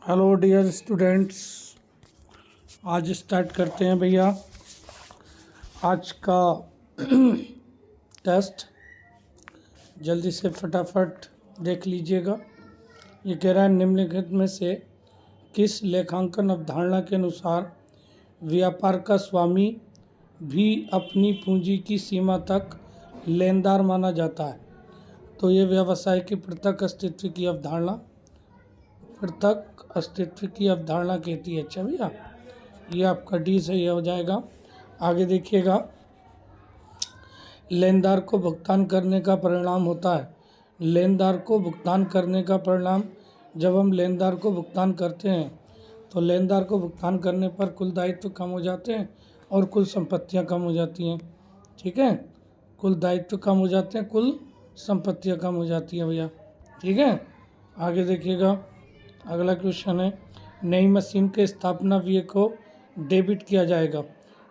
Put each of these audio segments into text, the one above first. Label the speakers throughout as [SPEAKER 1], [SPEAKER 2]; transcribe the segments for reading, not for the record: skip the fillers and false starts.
[SPEAKER 1] Hello dear students, आज start करते हैं भैया आज का टेस्ट। जल्दी से फटाफट देख लीजिएगा। ये कह रहा है निम्नलिखित में से किस लेखांकन अवधारणा के अनुसार व्यापार का स्वामी भी अपनी पूंजी की सीमा तक लेनदार माना जाता है। तो ये व्यवसाय की पृथक अस्तित्व की अवधारणा कहती है। अच्छा भैया, ये आपका डी सही हो जाएगा। आगे देखिएगा, लेनदार को भुगतान करने का परिणाम होता है। लेनदार को भुगतान करने का परिणाम, जब हम लेनदार को भुगतान करते हैं तो लेनदार को भुगतान करने पर कुल दायित्व कम हो जाते हैं और कुल संपत्तियां कम हो जाती हैं। ठीक है, कुल दायित्व कम हो जाते हैं, कुल संपत्तियां कम हो जाती हैं भैया। ठीक है, आगे देखिएगा, अगला क्वेश्चन है, नई मशीन के स्थापना व्यय को डेबिट किया जाएगा।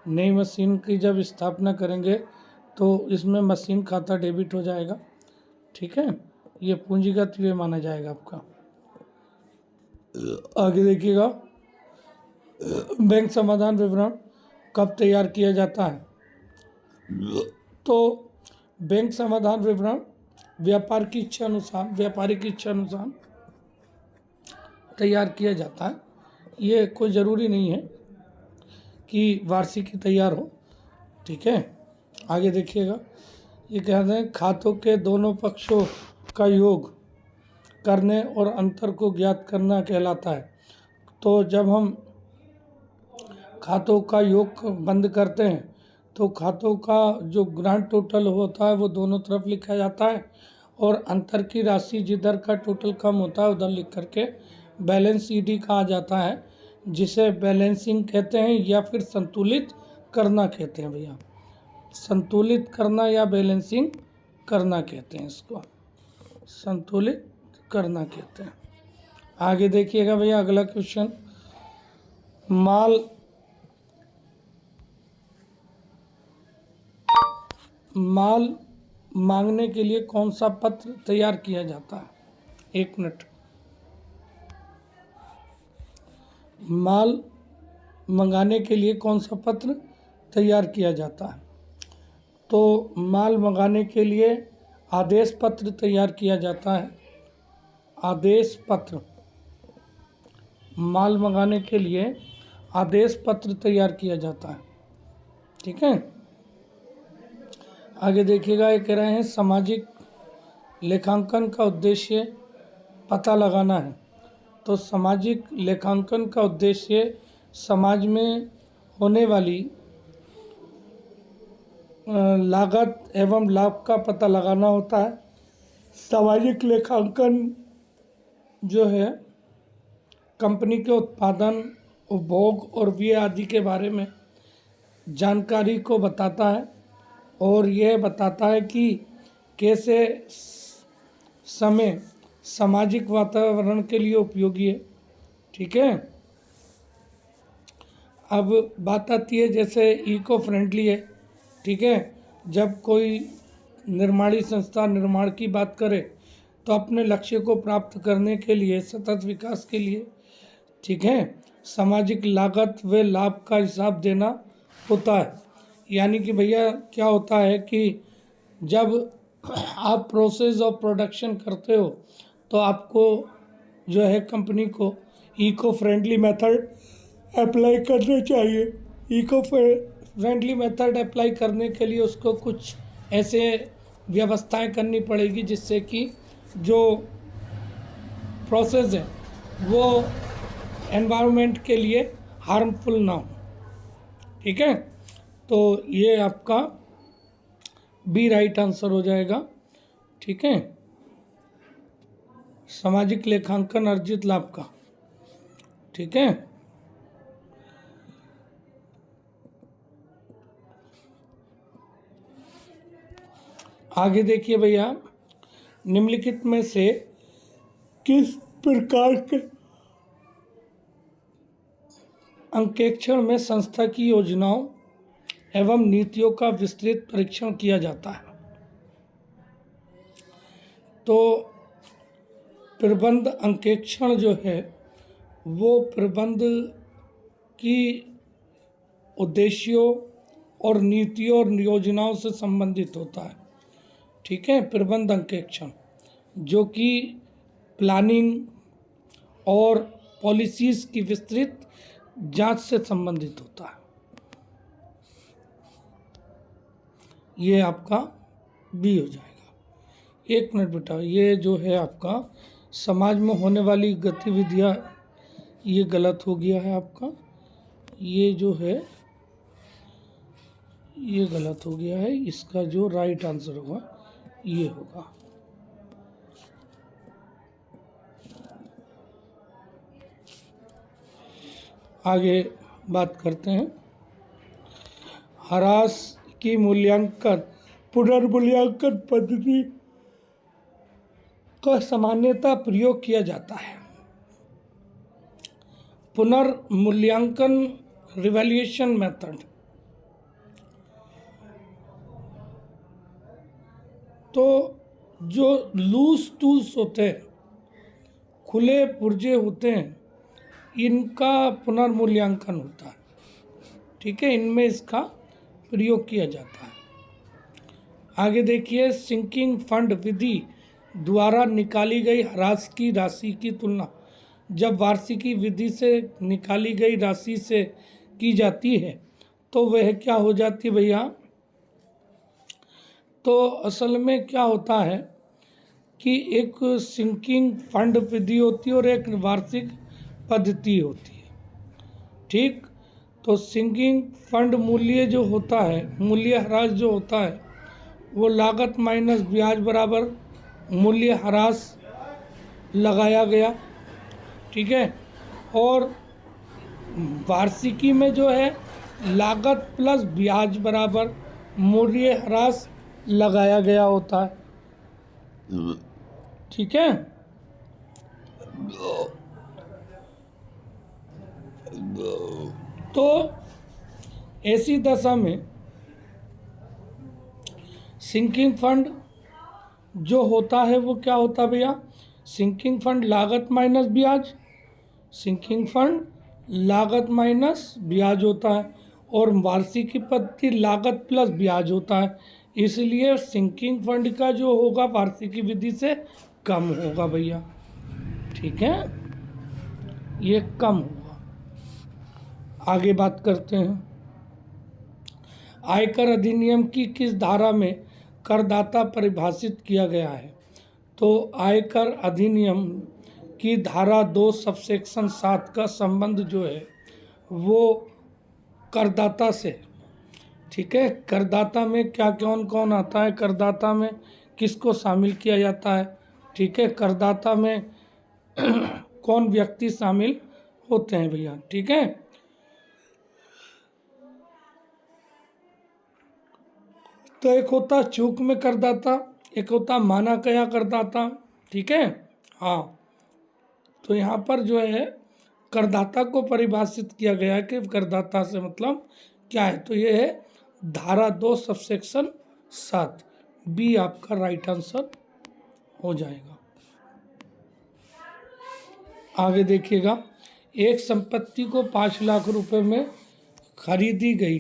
[SPEAKER 1] नई मशीन की जब स्थापना करेंगे तो इसमें मशीन खाता डेबिट हो जाएगा। ठीक है, ये पूंजीगत व्यय माना जाएगा आपका। आगे देखिएगा, बैंक समाधान विवरण कब तैयार किया जाता है? तो बैंक समाधान विवरण व्यापारिक इच्छा अनुसार तैयार किया जाता है। ये कोई ज़रूरी नहीं है कि वार्षिक ही तैयार हो। ठीक है, आगे देखिएगा, ये कहते हैं खातों के दोनों पक्षों का योग करने और अंतर को ज्ञात करना कहलाता है। तो जब हम खातों का योग बंद करते हैं तो खातों का जो ग्रांड टोटल होता है वो दोनों तरफ लिखा जाता है और अंतर की राशि जिधर का टोटल कम होता है उधर लिख करके बैलेंस ईडी कहा जाता है, जिसे बैलेंसिंग कहते हैं या फिर संतुलित करना कहते हैं भैया। संतुलित करना या बैलेंसिंग करना कहते हैं, इसको संतुलित करना कहते हैं। आगे देखिएगा भैया, अगला क्वेश्चन, माल मांगने के लिए कौन सा पत्र तैयार किया जाता है? एक मिनट। माल मंगाने के लिए कौन सा पत्र तैयार किया जाता है? तो माल मंगाने के लिए आदेश पत्र तैयार किया जाता है। आदेश पत्र, माल मंगाने के लिए आदेश पत्र तैयार किया जाता है। ठीक है, आगे देखिएगा, ये कह रहे हैं सामाजिक लेखांकन का उद्देश्य पता लगाना है। तो सामाजिक लेखांकन का उद्देश्य समाज में होने वाली लागत एवं लाभ का पता लगाना होता है। सामाजिक लेखांकन जो है कंपनी के उत्पादन, उपभोग और व्यय आदि के बारे में जानकारी को बताता है और यह बताता है कि कैसे समय सामाजिक वातावरण के लिए उपयोगी है। ठीक है, अब बात आती है जैसे इको फ्रेंडली है। ठीक है, जब कोई निर्माणी संस्था निर्माण की बात करे तो अपने लक्ष्य को प्राप्त करने के लिए, सतत विकास के लिए, ठीक है, सामाजिक लागत व लाभ का हिसाब देना होता है। यानी कि भैया क्या होता है कि जब आप प्रोसेस ऑफ प्रोडक्शन करते हो तो आपको जो है कंपनी को इको फ्रेंडली मेथड अप्लाई करने चाहिए। इको फ्रेंडली मेथड अप्लाई करने के लिए उसको कुछ ऐसे व्यवस्थाएं करनी पड़ेगी जिससे कि जो प्रोसेस है वो एनवायरनमेंट के लिए हार्मफुल ना हो। ठीक है, तो ये आपका बी राइट आंसर हो जाएगा। ठीक है, सामाजिक लेखांकन अर्जित लाभ का। ठीक है, आगे देखिए भैया, निम्नलिखित में से किस प्रकार के अंकेक्षण में संस्था की योजनाओं एवं नीतियों का विस्तृत परीक्षण किया जाता है? तो प्रबंध अंकेक्षण जो है वो प्रबंध की उद्देश्यों और नीतियों और योजनाओं से संबंधित होता है। ठीक है, प्रबंध अंकेक्षण जो कि प्लानिंग और पॉलिसीज की विस्तृत जांच से संबंधित होता है। ये आपका बी हो जाएगा। एक मिनट बेटा, ये जो है आपका समाज में होने वाली गतिविधियां, ये गलत हो गया है आपका। ये जो है ये गलत हो गया है। इसका जो राइट आंसर होगा ये होगा। आगे बात करते हैं। ह्रास की मूल्यांकन पुनर्मूल्यांकन पद्धति का सामान्यतः प्रयोग किया जाता है। पुनर्मूल्यांकन रिवैल्यूएशन मेथड तो जो लूज टूल्स होते हैं, खुले पुर्जे होते हैं, इनका पुनर्मूल्यांकन होता है। ठीक है, इनमें इसका प्रयोग किया जाता है। आगे देखिए, सिंकिंग फंड विधि द्वारा निकाली गई ह्रास की राशि की तुलना जब वार्षिकी विधि से निकाली गई राशि से की जाती है तो वह क्या हो जाती है भैया? तो असल में क्या होता है कि एक सिंकिंग फंड विधि होती है और एक वार्षिक पद्धति होती है। ठीक, तो सिंकिंग फंड मूल्य जो होता है, मूल्य ह्रास जो होता है, वो लागत माइनस ब्याज बराबर मूल्य ह्रास लगाया गया। ठीक है, और वार्षिकी में जो है लागत प्लस ब्याज बराबर मूल्य ह्रास लगाया गया होता है। ठीक है, तो ऐसी दशा में सिंकिंग फंड जो होता है वो क्या होता है भैया? सिंकिंग फंड लागत माइनस ब्याज, सिंकिंग फंड लागत माइनस ब्याज होता है, और वार्षिकी पद्धति लागत प्लस ब्याज होता है। इसलिए सिंकिंग फंड का जो होगा वार्षिकी विधि से कम होगा भैया। ठीक है, ये कम होगा। आगे बात करते हैं। आयकर अधिनियम की किस धारा में करदाता परिभाषित किया गया है? तो आयकर अधिनियम की धारा 2 सबसेक्शन 7 का संबंध जो है वो करदाता से। ठीक है, करदाता में क्या कौन कौन आता है, करदाता में किसको शामिल किया जाता है? ठीक है, करदाता में कौन व्यक्ति शामिल होते हैं भैया? ठीक है, तो एक होता चूक में करदाता, एक होता माना गया करदाता। ठीक है, हाँ, तो यहाँ पर जो है करदाता को परिभाषित किया गया है कि करदाता से मतलब क्या है। तो ये है धारा 2 सबसेक्शन 7, बी आपका राइट आंसर हो जाएगा। आगे देखिएगा, एक संपत्ति को 5 लाख रुपए में खरीदी गई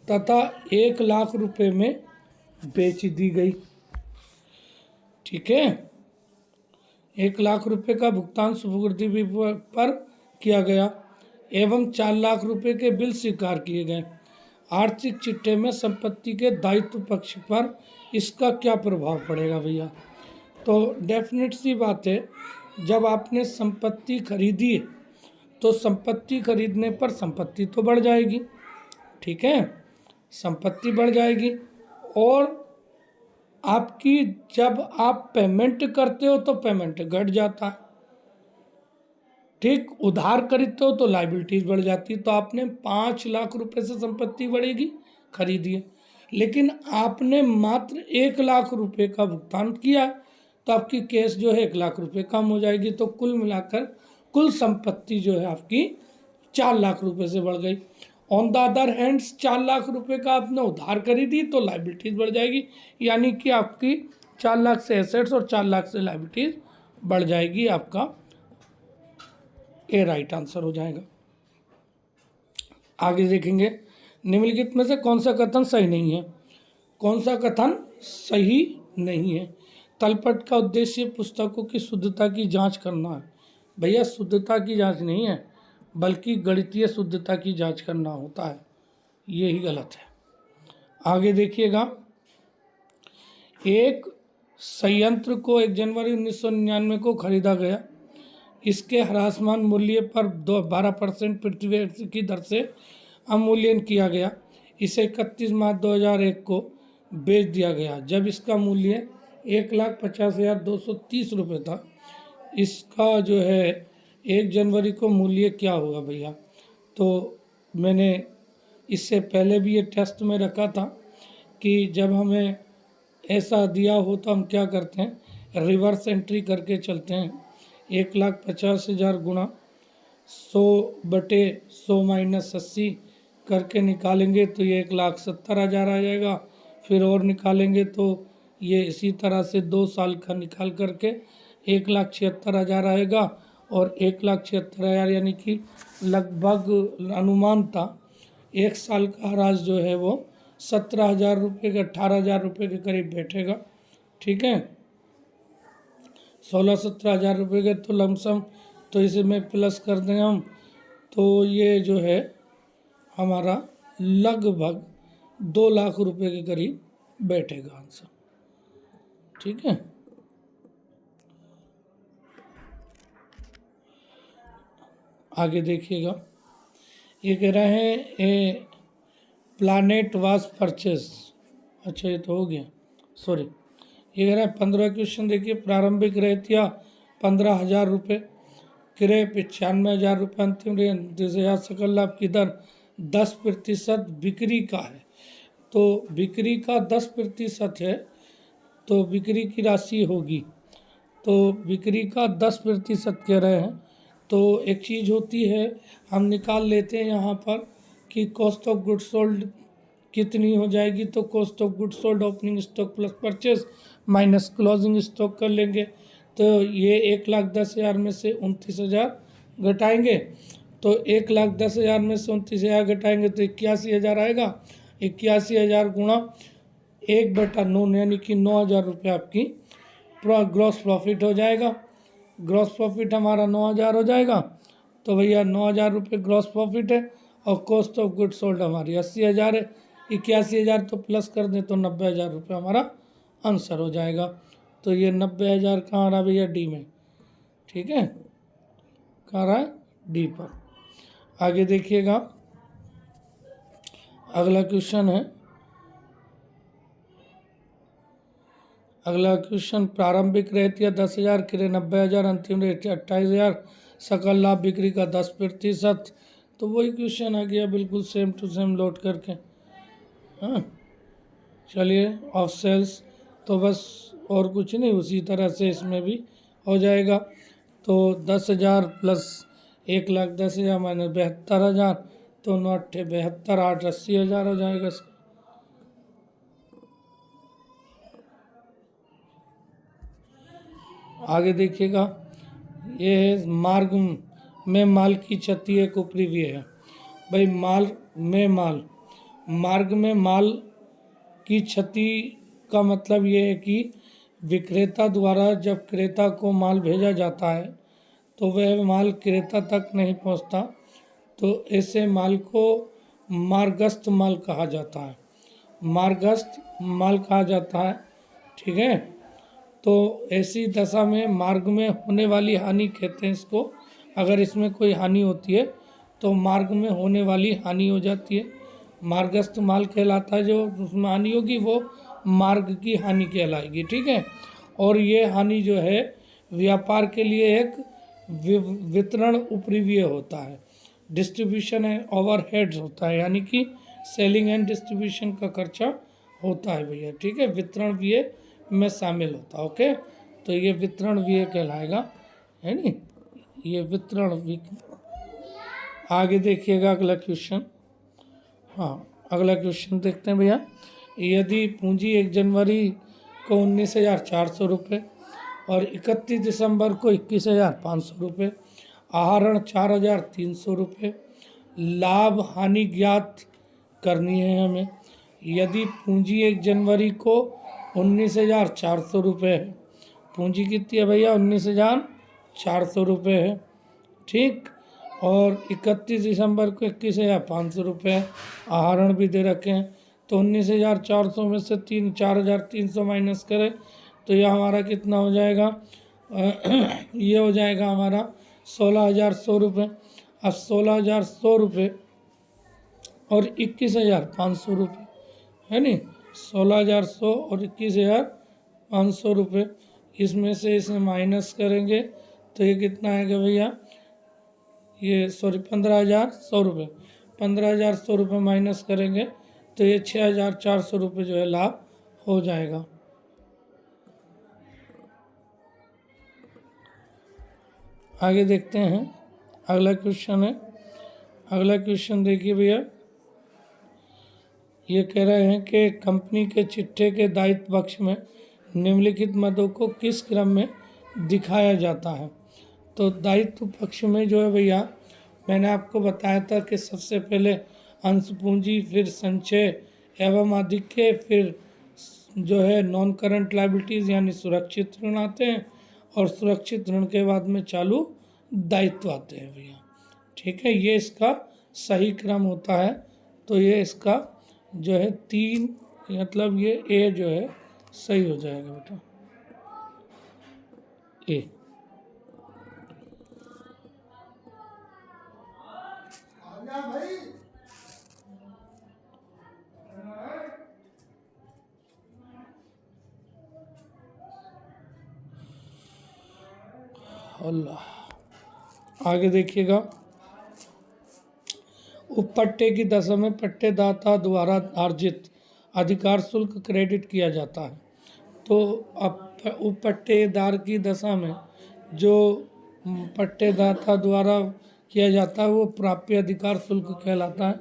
[SPEAKER 1] तथा 1 लाख रुपए में बेच दी गई। ठीक है, 1 लाख रुपए का भुगतान सुपुर्दी पर किया गया एवं 4 लाख रुपए के बिल स्वीकार किए गए। आर्थिक चिट्ठे में संपत्ति के दायित्व पक्ष पर इसका क्या प्रभाव पड़ेगा भैया? तो डेफिनेट सी बात है, जब आपने संपत्ति खरीदी है तो संपत्ति खरीदने पर संपत्ति तो बढ़ जाएगी। ठीक है, संपत्ति बढ़ जाएगी, और आपकी जब आप पेमेंट करते हो तो पेमेंट घट जाता है। ठीक, उधार खरीदते हो तो लायबिलिटीज बढ़ जाती है। तो आपने 5 लाख रुपए से संपत्ति बढ़ेगी, खरीदिए, लेकिन आपने मात्र 1 लाख रुपए का भुगतान किया तो आपकी केस जो है 1 लाख रुपए कम हो जाएगी। तो कुल मिलाकर कुल संपत्ति जो है आपकी 4 लाख रुपए से बढ़ गई। On the other hands 4 lakh रुपए का आपने उधार खरीदी तो लायबिलिटीज बढ़ जाएगी, यानी कि आपकी 4 लाख से एसेट्स और 4 लाख से लायबिलिटीज बढ़ जाएगी आपका ए राइट आंसर हो जाएगा। आगे देखेंगे, निम्नलिखित में से कौन सा कथन सही नहीं है? कौन सा कथन सही नहीं है? तलपट का उद्देश्य पुस्तकों की शुद्धता की जांच करना है। भैया शुद्धता की जांच नहीं है, बल्कि गणितीय शुद्धता की जांच करना होता है, यही गलत है। आगे देखिएगा, एक संयंत्र को 1 जनवरी 1999 को खरीदा गया। इसके ह्रासमान मूल्य पर 12% प्रति की दर से अवमूल्यन किया गया। इसे 31 मार्च 2001 को बेच दिया गया, जब इसका मूल्य 1,50,230 रुपये था। इसका जो है 1 जनवरी को मूल्य क्या होगा भैया? तो मैंने इससे पहले भी ये टेस्ट में रखा था कि जब हमें ऐसा दिया हो तो हम क्या करते हैं, रिवर्स एंट्री करके चलते हैं। 1,50,000 गुणा 100/100 माइनस 80 करके निकालेंगे तो ये 1,70,000 आ जाएगा। फिर और निकालेंगे तो ये इसी तरह से 2 साल का निकाल करके 1,76,000 आएगा। और 1,76,000 यानी कि लगभग अनुमान था 1 साल का ह्रास जो है वो 17,000 रुपये के 18,000 रुपये के करीब बैठेगा। ठीक है, 16-17,000 रुपये के तो लमसम, तो इसे में प्लस कर दें हम, तो ये जो है हमारा लगभग 2 लाख रुपए के करीब बैठेगा आंसर। ठीक है, आगे देखिएगा, ये कह रहे हैं ए प्लानेट वाज परचेज। अच्छा ये तो हो गया, सॉरी। ये कह रहे हैं 15 क्वेश्चन देखिए, प्रारंभिक रहतिया 15,000 रुपये, क्रय 95,000 रुपये, अंतिम 29,000, सकल लाभ की दर 10% बिक्री का है। तो बिक्री का 10% है, तो बिक्री की राशि होगी, तो बिक्री का 10% कह रहे हैं। तो एक चीज़ होती है, हम निकाल लेते हैं यहाँ पर कि कॉस्ट ऑफ गुड सोल्ड कितनी हो जाएगी। तो cost of good sold opening stock plus purchase minus closing stock कर लेंगे। तो ये 1,10,000 में से 29,000 घटाएंगे, तो 1,10,000 में से 29,000 घटाएंगे तो 81,000 आएगा। 81,000 गुणा 1/9 यानी कि 9,000 रुपये आपकी ग्रॉस प्रॉफिट हो जाएगा। ग्रॉस प्रॉफिट हमारा 9,000 हो जाएगा। तो भैया 9,000 रुपये ग्रॉस प्रॉफिट है और कॉस्ट ऑफ गुड सोल्ड हमारी 80,000 है। 81,000 तो प्लस कर दें तो 90,000 रुपये हमारा आंसर हो जाएगा। तो ये 90,000 कहाँ रहा भैया? डी में। ठीक है, कहाँ रहा है? डी पर। आगे देखिएगा, अगला क्वेश्चन है, अगला क्वेश्चन, प्रारंभिक रहतिया 10,000, क्रय 90,000, अंतिम रहतिया 28,000, सकल लाभ बिक्री का 10%। तो वही क्वेश्चन आ गया बिल्कुल सेम टू सेम लोड करके। हाँ चलिए, ऑफ सेल्स तो बस और कुछ नहीं, उसी तरह से इसमें भी हो जाएगा। तो 10,000 प्लस 1,10,000 माइनस 72,000, तो 9 8 72, 8 80,000 हो जाएगा इसका। आगे देखिएगा, ये है मार्ग में माल की क्षति एक उपरिव्यय है। भाई मार्ग में माल की क्षति का मतलब ये है कि विक्रेता द्वारा जब क्रेता को माल भेजा जाता है तो वह माल क्रेता तक नहीं पहुंचता, तो ऐसे माल को मार्गस्थ माल कहा जाता है। मार्गस्थ माल कहा जाता है। ठीक है, तो ऐसी दशा में मार्ग में होने वाली हानि कहते हैं इसको। अगर इसमें कोई हानि होती है तो मार्ग में होने वाली हानि हो जाती है, मार्गस्थ माल कहलाता है। जो उसमें हानि होगी वो मार्ग की हानि कहलाएगी। ठीक है, और ये हानि जो है व्यापार के लिए एक वितरण उपरिव्यय होता है, डिस्ट्रीब्यूशन एंड ओवरहेड्स होता है, यानी कि सेलिंग एंड डिस्ट्रीब्यूशन का खर्चा होता है भैया। ठीक है, वितरण व्यय में शामिल होता है। ओके, तो ये वितरण व्यय कहलाएगा, है नी, ये वितरण। आगे देखिएगा अगला क्वेश्चन। हाँ, अगला क्वेश्चन देखते हैं भैया। यदि पूंजी 1 जनवरी को 19,400 रुपये और 31 दिसंबर को 21,500 रुपये आहरण 4,300 रुपये। लाभ हानि ज्ञात करनी है हमें। यदि पूंजी 1 जनवरी को 19,400 रुपये है, पूंजी कितनी है भैया 19,400 रुपये है, ठीक। और 31 दिसंबर को 21,500 रुपये आहरण भी दे रखे हैं। तो 19,400 में से 4,300 माइनस करें तो यह हमारा कितना हो जाएगा, ये हो जाएगा हमारा 16,100 रुपये। अब 16,100 रुपये और 21,500 रुपये है नी, 16,100 और 21,500 रुपये, इसमें से इसे माइनस करेंगे तो ये कितना आएगा भैया, ये 15,100 रुपये, 15,100 रुपये माइनस करेंगे तो ये 6,400 रुपये जो है लाभ हो जाएगा। आगे देखते हैं, अगला क्वेश्चन है। अगला क्वेश्चन देखिए भैया, ये कह रहे हैं कि कंपनी के चिट्ठे के दायित्व पक्ष में निम्नलिखित मदों को किस क्रम में दिखाया जाता है। तो दायित्व पक्ष में जो है भैया, मैंने आपको बताया था कि सबसे पहले अंश पूंजी, फिर संचय एवं आधिक्य, फिर जो है नॉन करंट लायबिलिटीज़ यानी सुरक्षित ऋण आते हैं, और सुरक्षित ऋण के बाद में चालू दायित्व आते हैं भैया, ठीक है। ये इसका सही क्रम होता है। तो ये इसका जो है 3, मतलब ये ए जो है सही हो जाएगा बेटा, ए। अल्लाह, आगे देखिएगा, उपपट्टे की दशा में पट्टेदाता द्वारा अर्जित अधिकार शुल्क क्रेडिट किया जाता है। तो अब उपपट्टेदार की दशा में जो पट्टेदाता द्वारा किया जाता है वो प्राप्य अधिकार शुल्क कहलाता है,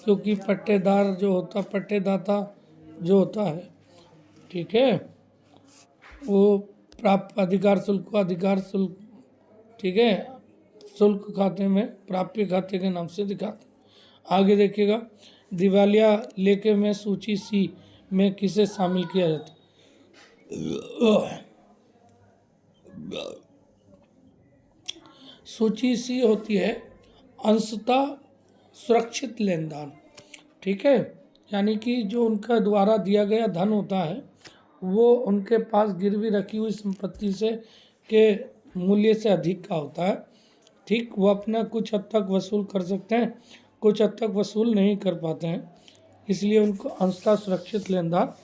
[SPEAKER 1] क्योंकि पट्टेदार जो होता, पट्टेदाता जो होता है, ठीक है, वो प्राप्य अधिकार शुल्क को अधिकार शुल्क, ठीक है, शुल्क खाते में प्राप्य खाते के नाम से दिखाते। आगे देखिएगा, दिवालिया लेखे में सूची सी में किसे शामिल किया जाता है। सूची सी होती है अंशतः सुरक्षित लेनदान, ठीक है, यानी कि जो उनका द्वारा दिया गया धन होता है वो उनके पास गिरवी रखी हुई संपत्ति से के मूल्य से अधिक का होता है, ठीक। वो अपना कुछ हद तक वसूल कर सकते हैं, कुछ हद तक वसूल नहीं कर पाते हैं, इसलिए उनको अंशतः सुरक्षित लेनदार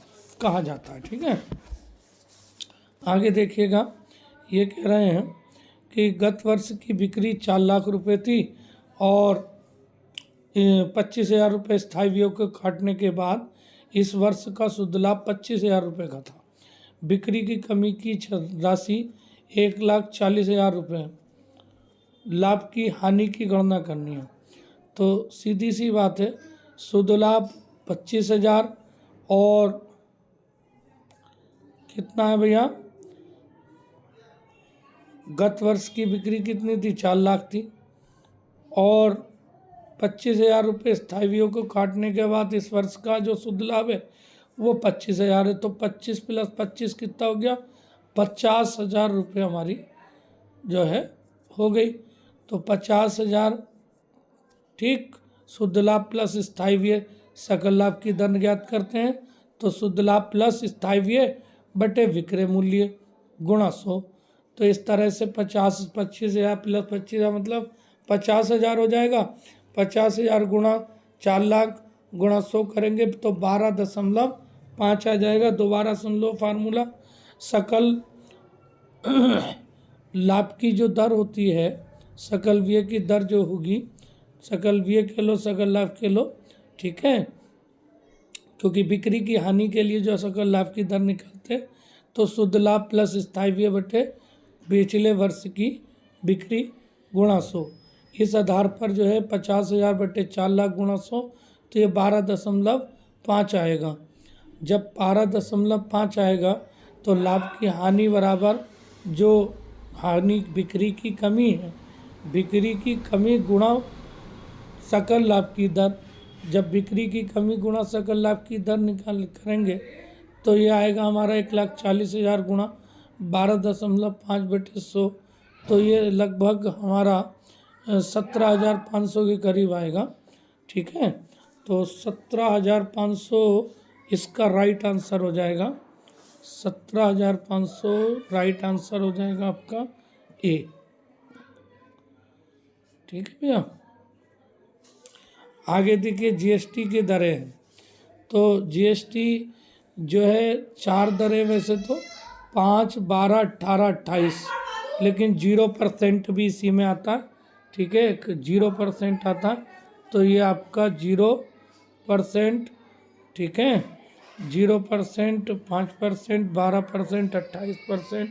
[SPEAKER 1] कहा जाता है, ठीक है। आगे देखिएगा, ये कह रहे हैं कि गत वर्ष की बिक्री 4 लाख रुपए थी और 25,000 रुपये स्थायी व्यय को काटने के बाद इस वर्ष का शुद्ध लाभ 25,000 रुपये का था। बिक्री की कमी की राशि 1,40,000 रुपये। लाभ की हानि की गणना करनी है। तो सीधी सी बात है, शुद्ध लाभ 25,000 और कितना है भैया, गत वर्ष की बिक्री कितनी थी, 4 लाख थी, और 25,000 रुपये स्थायी व्यय को काटने के बाद इस वर्ष का जो शुद्ध लाभ है वो 25,000 है। तो 25 + 25 कितना हो गया, 50,000 रुपये हमारी जो है हो गई। तो 50,000, ठीक, शुद्ध लाभ प्लस स्थायी व्यय सकल लाभ की दर ज्ञात करते हैं। तो शुद्ध लाभ प्लस स्थायी व्यय बटे विक्रय मूल्य गुणा 100। तो इस तरह से 25,000 प्लस 25,000 मतलब 50,000 हो जाएगा। 50,000 गुणा 4 लाख गुणा 100 करेंगे तो 12.5 आ जाएगा। दोबारा सुन लो फार्मूला, सकल लाभ की जो दर होती है, सकल व्यय की दर जो होगी, सकल व्यय के लो सकल लाभ के लो, ठीक है, क्योंकि बिक्री की हानि के लिए जो सकल लाभ की दर निकालते हैं तो शुद्ध लाभ प्लस स्थायी व्यय बटे पिछले वर्ष की बिक्री गुणा 100। इस आधार पर जो है 50,000 बटे 4 लाख गुणा 100 तो ये 12.5 आएगा। जब 12.5 आएगा तो लाभ की हानि बराबर जो हानि बिक्री की कमी है बिक्री की कमी गुणा सकल लाभ की दर। जब बिक्री की कमी गुणा सकल लाभ की दर निकाल करेंगे तो ये आएगा हमारा 1,40,000 गुणा 12.5/100, तो ये लगभग हमारा 17,500 के करीब आएगा। ठीक है, तो 17,500 इसका राइट आंसर हो जाएगा। 17,500 राइट आंसर हो जाएगा आपका ए। ठीक है भैया, आगे देखिए जीएसटी की दरें हैं। तो जीएसटी जो है 4 दरें वैसे तो 5, 12, 18, 28, लेकिन 0% भी इसी में आता है। ठीक है, 0% आता है, तो ये आपका 0%। ठीक है, 0%, 5%, 12%, 28%,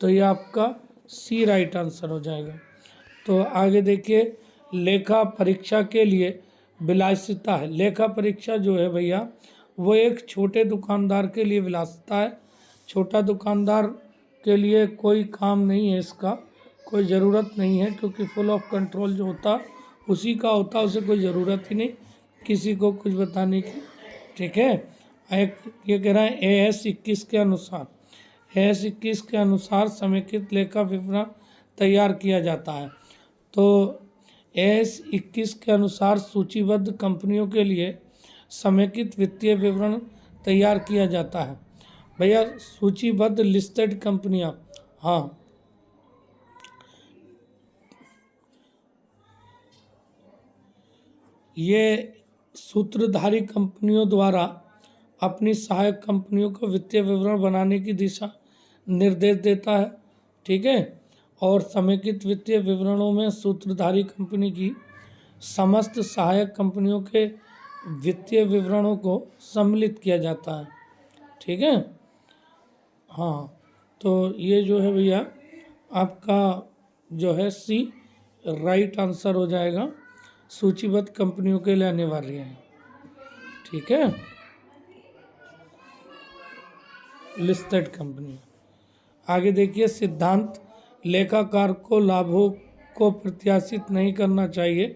[SPEAKER 1] तो ये आपका सी राइट आंसर हो जाएगा। तो आगे देखिए, लेखा परीक्षा के लिए विलासिता है। लेखा परीक्षा जो है भैया वो एक छोटे दुकानदार के लिए विलासिता है। छोटा दुकानदार के लिए कोई काम नहीं है, इसका कोई ज़रूरत नहीं है, क्योंकि फुल ऑफ कंट्रोल जो होता उसी का होता, उसे कोई ज़रूरत ही नहीं किसी को कुछ बताने की। ठीक है, एक ये कह रहा है AS 21 के अनुसार, AS 21 के अनुसार समेकित लेखा विवरण तैयार किया जाता है। तो AS 21 के अनुसार सूचीबद्ध कंपनियों के लिए समेकित वित्तीय विवरण तैयार किया जाता है। भैया सूचीबद्ध लिस्टेड कंपनियां, हाँ, ये सूत्रधारी कंपनियों द्वारा अपनी सहायक कंपनियों को वित्तीय विवरण बनाने की दिशा निर्देश देता है। ठीक है, और समेकित वित्तीय विवरणों में सूत्रधारी कंपनी की समस्त सहायक कंपनियों के वित्तीय विवरणों को सम्मिलित किया जाता है। ठीक है, हाँ, तो ये जो है भैया आपका जो है सी राइट आंसर हो जाएगा। सूचीबद्ध कंपनियों के लिए अनिवार्य है। ठीक है, लिस्टेड कंपनी। आगे देखिए, सिद्धांत लेखाकार को लाभों को प्रत्याशित नहीं करना चाहिए,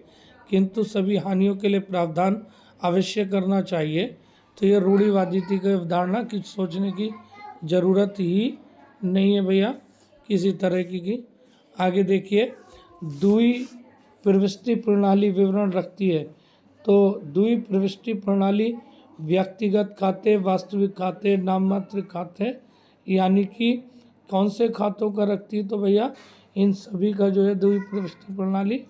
[SPEAKER 1] किंतु सभी हानियों के लिए प्रावधान अवश्य करना चाहिए। तो ये रूढ़िवादी की अवधारणा की सोचने की ज़रूरत ही नहीं है भैया किसी तरह की। आगे देखिए, द्वि प्रविष्टि प्रणाली विवरण रखती है। तो द्वि प्रविष्टि प्रणाली व्यक्तिगत खाते, वास्तविक खाते, नाममात्र खाते, यानी कि कौन से खातों का रखती है, तो भैया इन सभी का जो है द्वि प्रविष्टि प्रणाली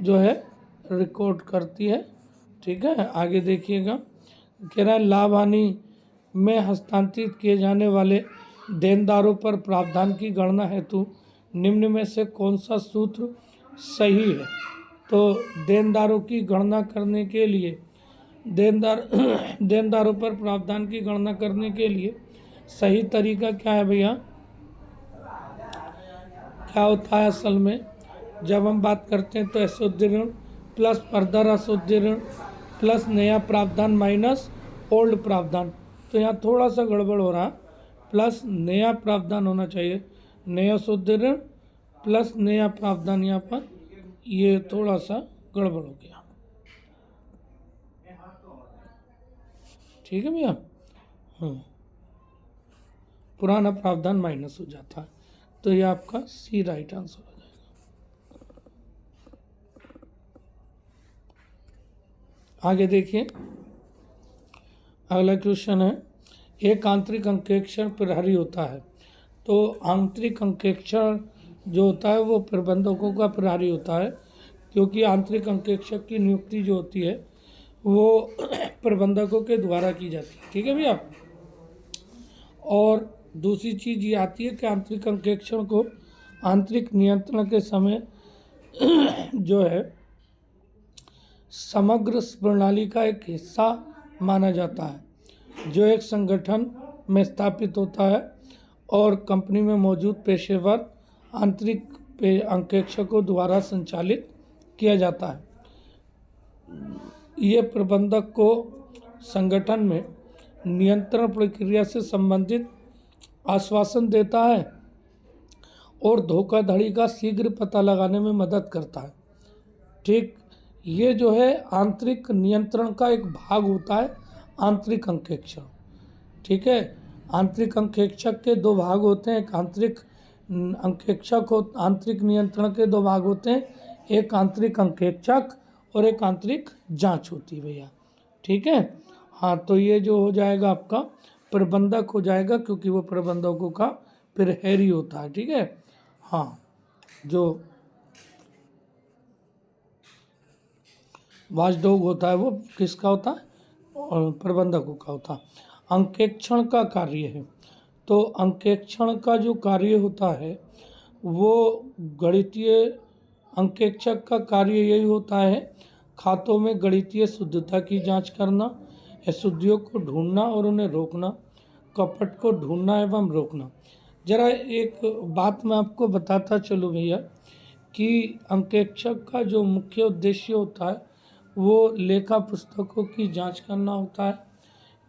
[SPEAKER 1] जो है रिकॉर्ड करती है। ठीक है, आगे देखिएगा, कह रहा है लाभ हानि में हस्तांतरित किए जाने वाले देनदारों पर प्रावधान की गणना हेतु निम्न में से कौन सा सूत्र सही है। तो देनदारों की गणना करने के लिए देनदारों पर प्रावधान की गणना करने के लिए सही तरीका क्या है भैया? क्या होता है असल में, जब हम बात करते हैं तो अशुद्ध ऋण प्लस फर्दर अशुद्ध ऋण प्लस नया प्रावधान माइनस ओल्ड प्रावधान। तो यहाँ थोड़ा सा गड़बड़ हो रहा है, प्लस नया प्रावधान होना चाहिए, नया शुद्ध ऋण प्लस नया प्रावधान, यहाँ पर ये थोड़ा सा गड़बड़ हो गया। ठीक है भैया, हाँ, पुराना प्रावधान माइनस हो जाता है, तो ये आपका सी राइट आंसर हो जाएगा। आगे देखिए, अगला क्वेश्चन है, एक आंतरिक अंकेक्षण प्रहरी होता है। तो आंतरिक अंकेक्षण जो होता है वो प्रबंधकों का प्रहरी होता है, क्योंकि आंतरिक अंकेक्षक की नियुक्ति जो होती है वो प्रबंधकों के द्वारा की जाती है। ठीक है भैया, और दूसरी चीज़ ये आती है कि आंतरिक अंकेक्षण को आंतरिक नियंत्रण के समय जो है समग्र प्रणाली का एक हिस्सा माना जाता है, जो एक संगठन में स्थापित होता है और कंपनी में मौजूद पेशेवर आंतरिक अंकेक्षकों द्वारा संचालित किया जाता है। ये प्रबंधक को संगठन में नियंत्रण प्रक्रिया से संबंधित आश्वासन देता है और धोखाधड़ी का शीघ्र पता लगाने में मदद करता है। ठीक, ये जो है आंतरिक नियंत्रण का एक भाग होता है आंतरिक अंकेक्षण। ठीक है, आंतरिक अंकेक्षक के दो भाग होते हैं, एक आंतरिक अंकेक्षक हो, आंतरिक नियंत्रण के दो भाग होते हैं, एक आंतरिक अंकेक्षक और एक आंतरिक जांच होती है भैया। ठीक है, हाँ, तो ये जो हो जाएगा आपका प्रबंधक हो जाएगा, क्योंकि वो प्रबंधकों का प्रहरी होता है। ठीक है, हाँ, जो वॉचडॉग होता है वो किसका होता है, और प्रबंधकों का होता है। अंकेक्षण का कार्य है, तो अंकेक्षण का जो कार्य होता है वो गणितीय अंकेक्षक का कार्य यही होता है, खातों में गणितीय शुद्धता की जांच करना, अशुद्धियों को ढूंढना और उन्हें रोकना, कपट को ढूंढना एवं रोकना। जरा एक बात मैं आपको बताता चलूँ भैया कि अंकेक्षक का जो मुख्य उद्देश्य होता है वो लेखा पुस्तकों की जांच करना होता है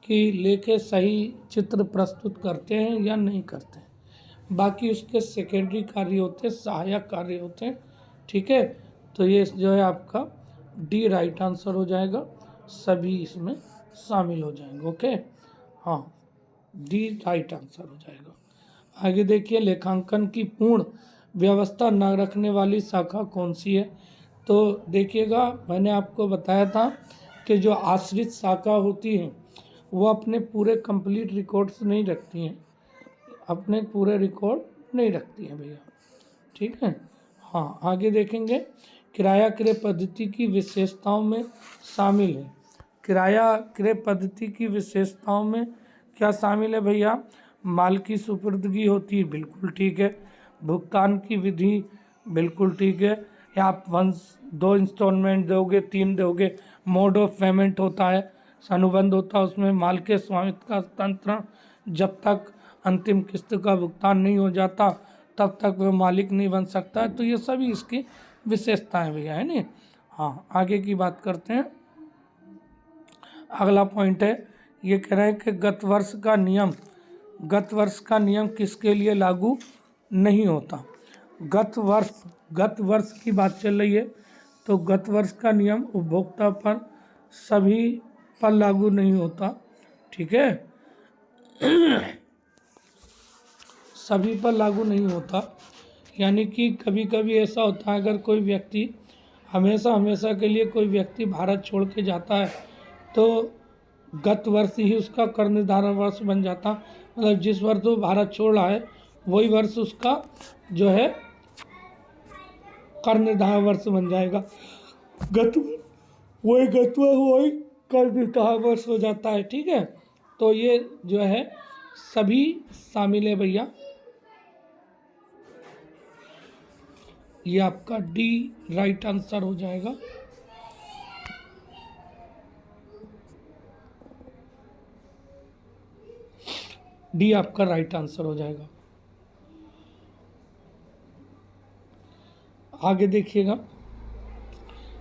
[SPEAKER 1] कि लेखे सही चित्र प्रस्तुत करते हैं या नहीं करते हैं। बाकी उसके सेकेंडरी कार्य होते हैं, सहायक कार्य होते हैं। ठीक है, तो ये जो है आपका डी राइट आंसर हो जाएगा, सभी इसमें शामिल हो जाएंगे। ओके, हाँ, डी राइट आंसर हो जाएगा। आगे देखिए, लेखांकन की पूर्ण व्यवस्था न रखने वाली शाखा कौन सी है। तो देखिएगा, मैंने आपको बताया था कि जो आश्रित शाखा होती हैं वो अपने पूरे कंप्लीट रिकॉर्ड्स नहीं रखती हैं, अपने पूरे रिकॉर्ड नहीं रखती हैं भैया। ठीक है, हाँ, आगे देखेंगे, किराया क्रय पद्धति की विशेषताओं में शामिल है। किराया क्रय पद्धति की विशेषताओं में क्या शामिल है भैया, माल की सुपुर्दगी होती है, बिल्कुल ठीक है। भुगतान की विधि, बिल्कुल ठीक है, या आप 2 इंस्टॉलमेंट दोगे, 3 दोगे। मोड ऑफ पेमेंट होता है, अनुबंध होता है, उसमें माल के स्वामित्व का हस्तांतरण, जब तक अंतिम किस्त का भुगतान नहीं हो जाता तब तक वह मालिक नहीं बन सकता है। तो ये सभी इसकी विशेषताएं भैया, है नहीं। हाँ, आगे की बात करते हैं। अगला पॉइंट है, ये कह रहे हैं कि गत वर्ष का नियम किसके लिए लागू नहीं होता। गत वर्ष की बात चल रही है, तो गत वर्ष का नियम उपभोक्ता पर सभी पर लागू नहीं होता। ठीक है, सभी पर लागू नहीं होता, यानी कि कभी कभी ऐसा होता है, अगर कोई व्यक्ति हमेशा के लिए कोई व्यक्ति भारत छोड़ के जाता है तो गत वर्ष ही उसका कर निर्धारण वर्ष बन जाता, मतलब जिस वर्ष वो भारत छोड़ रहा है वही वर्ष उसका जो है कर निर्धारण वर्ष बन जाएगा। वही कर निर्धारण वर्ष हो जाता है। ठीक है, तो ये जो है सभी शामिल है भैया, ये आपका डी राइट आंसर हो जाएगा। डी आपका राइट आंसर हो जाएगा। आगे देखिएगा,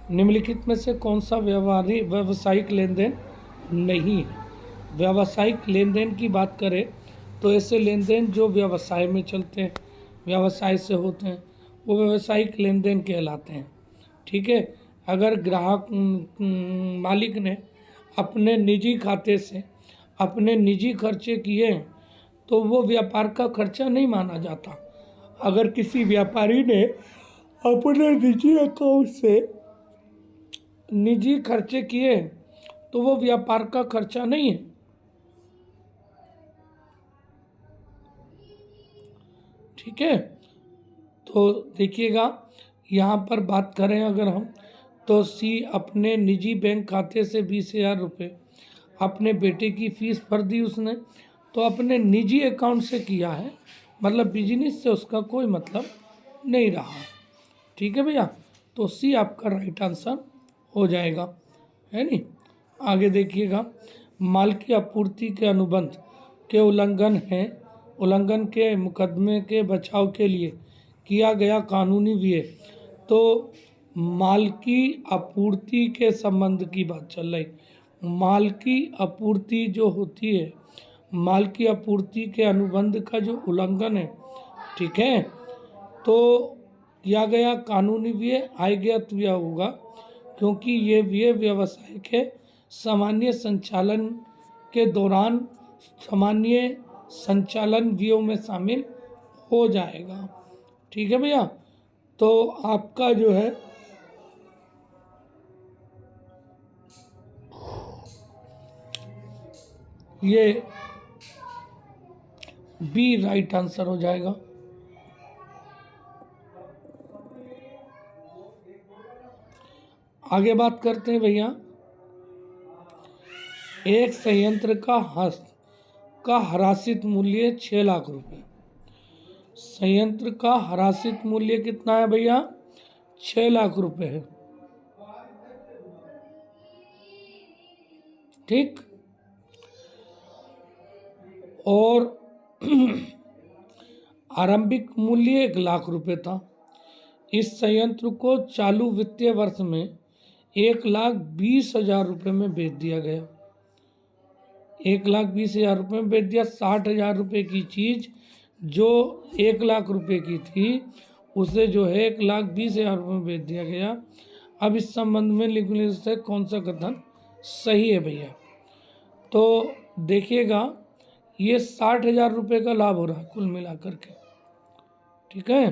[SPEAKER 1] निम्नलिखित में से कौन सा व्यावसायिक लेन देन नहीं है। व्यावसायिक लेन देन की बात करें तो ऐसे लेन देन जो व्यवसाय में चलते हैं, व्यवसाय से होते हैं, वो व्यावसायिक लेन देन कहलाते हैं। ठीक है, अगर ग्राहक मालिक ने अपने निजी खाते से अपने निजी खर्चे किए हैं तो वो व्यापार का खर्चा नहीं माना जाता। अगर किसी व्यापारी ने अपने निजी अकाउंट से निजी खर्चे किए तो वो व्यापार का खर्चा नहीं है। ठीक है, तो देखिएगा, यहाँ पर बात करें अगर हम, तो सी अपने निजी बैंक खाते से 20,000 रुपये अपने बेटे की फीस भर दी उसने, तो अपने निजी अकाउंट से किया है, मतलब बिजनेस से उसका कोई मतलब नहीं रहा। ठीक है भैया, तो सी आपका राइट आंसर हो जाएगा, है नहीं। आगे देखिएगा, माल की आपूर्ति के अनुबंध के उल्लंघन के मुकदमे के बचाव के लिए किया गया कानूनी व्यय। तो माल की आपूर्ति के संबंध की बात चल रही, माल की आपूर्ति जो होती है, माल की आपूर्ति के अनुबंध का जो उल्लंघन है, ठीक है, तो किया गया कानूनी व्यय आयगत व्यय होगा, क्योंकि ये व्यय व्यवसाय के सामान्य संचालन के दौरान सामान्य संचालन व्ययों में शामिल हो जाएगा। ठीक है भैया, तो आपका जो है ये बी राइट आंसर हो जाएगा। आगे बात करते हैं भैया, एक संयंत्र का हरासित मूल्य 6 लाख रुपए। संयंत्र का हरासित मूल्य कितना है भैया? 6 लाख रुपए है। ठीक, और आरंभिक मूल्य 1 लाख रुपए था। इस संयंत्र को चालू वित्तीय वर्ष में 1,20,000 रुपये में बेच दिया गया। 1,20,000 रुपये में बेच दिया। 60,000 रुपये की चीज़ जो 1 लाख रुपए की थी उसे जो है 1,20,000 रुपये में बेच दिया गया। अब इस संबंध में लिखने से कौन सा कथन सही है भैया? तो देखिएगा, ये 60,000 रुपये का लाभ हो रहा है कुल मिलाकर के। ठीक है,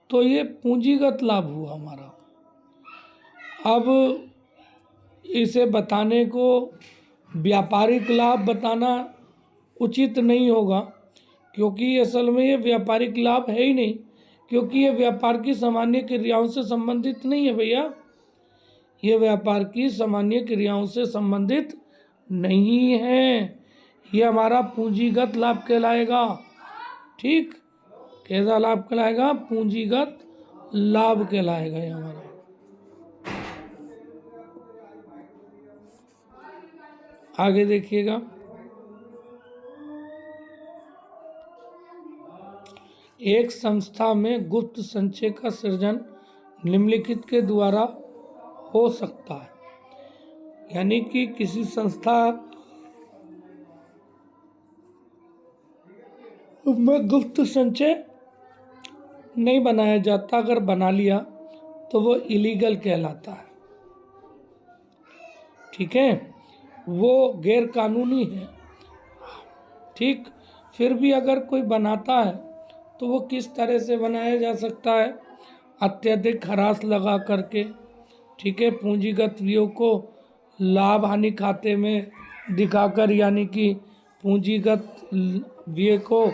[SPEAKER 1] तो ये पूंजीगत लाभ हुआ हमारा। अब इसे बताने को व्यापारिक लाभ बताना उचित नहीं होगा, क्योंकि असल में ये व्यापारिक लाभ है ही नहीं, क्योंकि ये व्यापार की सामान्य क्रियाओं से संबंधित नहीं है भैया। ये व्यापार की सामान्य क्रियाओं से संबंधित नहीं है, ये हमारा पूंजीगत लाभ कहलाएगा। ठीक, कैसा लाभ कहलाएगा? पूंजीगत लाभ कहलाएगा ये हमारा। आगे देखिएगा, एक संस्था में गुप्त संचय का सृजन निम्नलिखित के द्वारा हो सकता है। यानी कि किसी संस्था में गुप्त संचय नहीं बनाया जाता, अगर बना लिया तो वो इलीगल कहलाता है। ठीक है, वो गैर कानूनी है। ठीक, फिर भी अगर कोई बनाता है तो वो किस तरह से बनाया जा सकता है? अत्यधिक ह्रास लगा करके। ठीक है, पूंजीगत व्ययों को लाभ हानि खाते में दिखाकर, यानी कि पूंजीगत व्यय को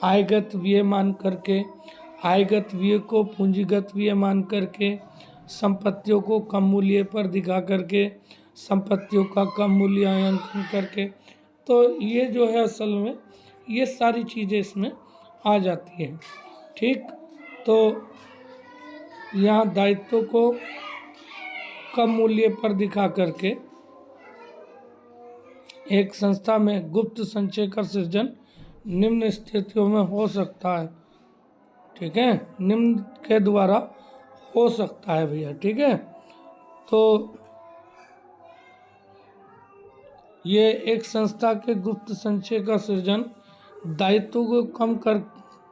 [SPEAKER 1] आयगत व्यय मान करके, आयगत व्यय को पूंजीगत व्यय मान करके, संपत्तियों को कम मूल्य पर दिखा करके, संपत्तियों का कम मूल्यांकन करके। तो ये जो है असल में ये सारी चीज़ें इसमें आ जाती हैं। ठीक, तो यहाँ दायित्व को कम मूल्य पर दिखा करके एक संस्था में गुप्त संचय का सृजन निम्न स्थितियों में हो सकता है। ठीक है, निम्न के द्वारा हो सकता है भैया। ठीक है, तो ये एक संस्था के गुप्त संचय का सृजन दायित्व को कम कर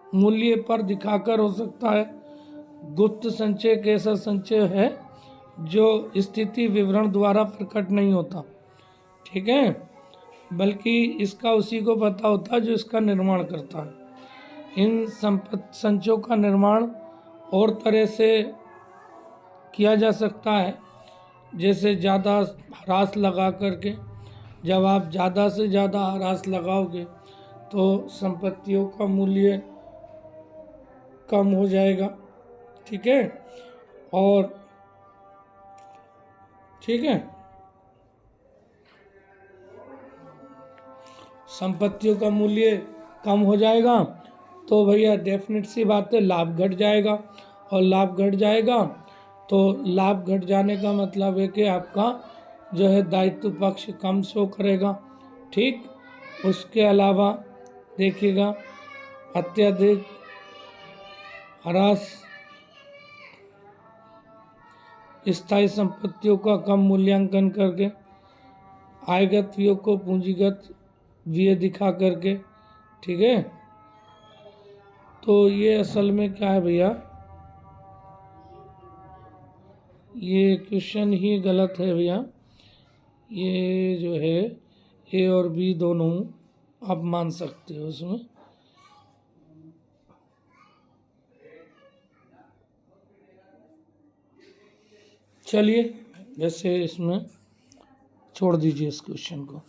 [SPEAKER 1] मूल्य पर दिखाकर हो सकता है। गुप्त संचय एक ऐसा संचय है जो स्थिति विवरण द्वारा प्रकट नहीं होता। ठीक है, बल्कि इसका उसी को पता होता है जो इसका निर्माण करता है। इन संचयों का निर्माण और तरह से किया जा सकता है, जैसे ज़्यादा ह्रास लगा करके। जब आप ज़्यादा से ज़्यादा ह्रास लगाओगे तो संपत्तियों का मूल्य कम हो जाएगा। ठीक है, और ठीक है, संपत्तियों का मूल्य कम हो जाएगा तो भैया डेफिनेट सी बात है लाभ घट जाएगा, और लाभ घट जाएगा तो लाभ घट जाने का मतलब है कि आपका जो है दायित्व पक्ष कम शो करेगा। ठीक, उसके अलावा देखिएगा अत्यधिक ह्रास स्थायी संपत्तियों का कम मूल्यांकन करके, आयगत व्ययों को पूंजीगत व्यय दिखा करके। ठीक है, तो ये असल में क्या है भैया, ये क्वेश्चन ही गलत है भैया। ये जो है ए और बी दोनों आप मान सकते हो उसमें। चलिए वैसे इसमें छोड़ दीजिए इस क्वेश्चन को।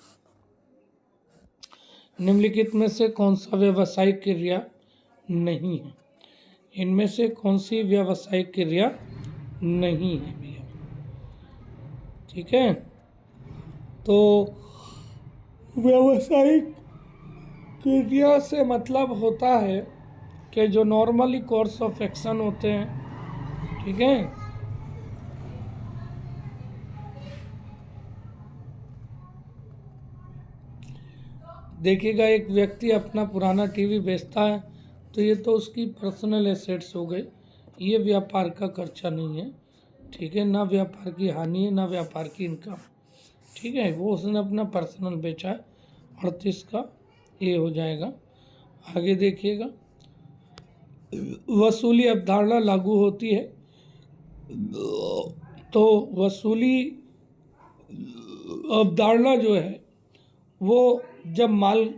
[SPEAKER 1] निम्नलिखित में से कौन सा व्यावसायिक क्रिया नहीं है? इनमें से कौन सी व्यावसायिक क्रिया नहीं है भैया? ठीक है, तो व्यावसायिक क्रिया से मतलब होता है कि जो नॉर्मली कोर्स ऑफ एक्शन होते हैं, ठीक है, देखिएगा एक व्यक्ति अपना पुराना टीवी बेचता है तो ये तो उसकी पर्सनल एसेट्स हो गई, ये व्यापार का खर्चा नहीं है, ठीक है, ना व्यापार की हानि है ना व्यापार की इनकम, ठीक है, वो उसने अपना पर्सनल बेचा है, 38 का ये हो जाएगा। आगे देखिएगा, वसूली अवधारणा लागू होती है, तो वसूली अवधारणा जो है वो जब माल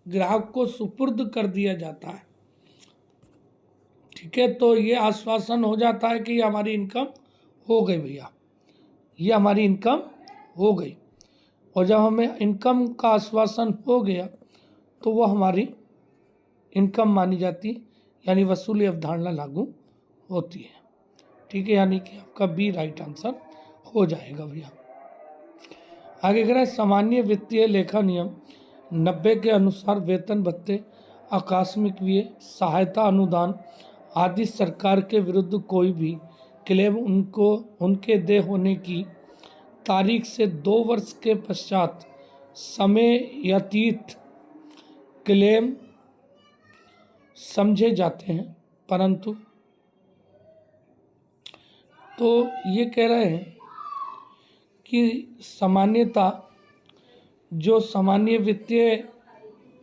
[SPEAKER 1] ग्राहक को सुपुर्द कर दिया जाता है, ठीक है, तो ये आश्वासन हो जाता है कि ये हमारी इनकम हो गई भैया, ये हमारी इनकम हो गई, और जब हमें इनकम का आश्वासन हो गया तो वो हमारी इनकम मानी जाती है, यानी वसूली अवधारणा लागू होती है, ठीक है, यानी कि आपका बी राइट आंसर हो जाएगा भैया। आगे कह रहे हैं सामान्य वित्तीय लेखा नियम 90 के अनुसार वेतन भत्ते, आकस्मिक व्यय, सहायता, अनुदान आदि सरकार के विरुद्ध कोई भी क्लेम उनके देय होने की तारीख से 2 वर्ष के पश्चात समय व्यतीत क्लेम समझे जाते हैं, परंतु तो ये कह रहे हैं कि सामान्यता जो सामान्य वित्तीय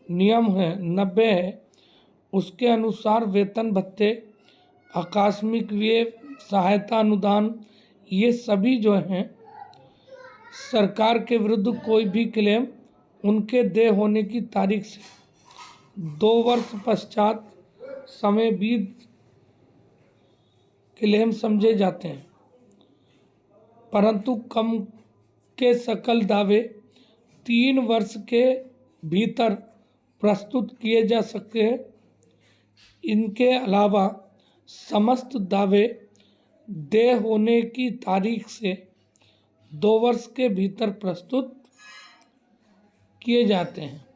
[SPEAKER 1] नियम है 90 है, उसके अनुसार वेतन भत्ते, आकस्मिक व्यय, सहायता, अनुदान ये सभी जो हैं सरकार के विरुद्ध कोई भी क्लेम उनके देय होने की तारीख से 2 वर्ष पश्चात समय बीत क्लेम समझे जाते हैं, परंतु कम के सकल दावे 3 वर्ष के भीतर प्रस्तुत किए जा सकते हैं। इनके अलावा समस्त दावे देय होने की तारीख से 2 वर्ष के भीतर प्रस्तुत किए जाते हैं,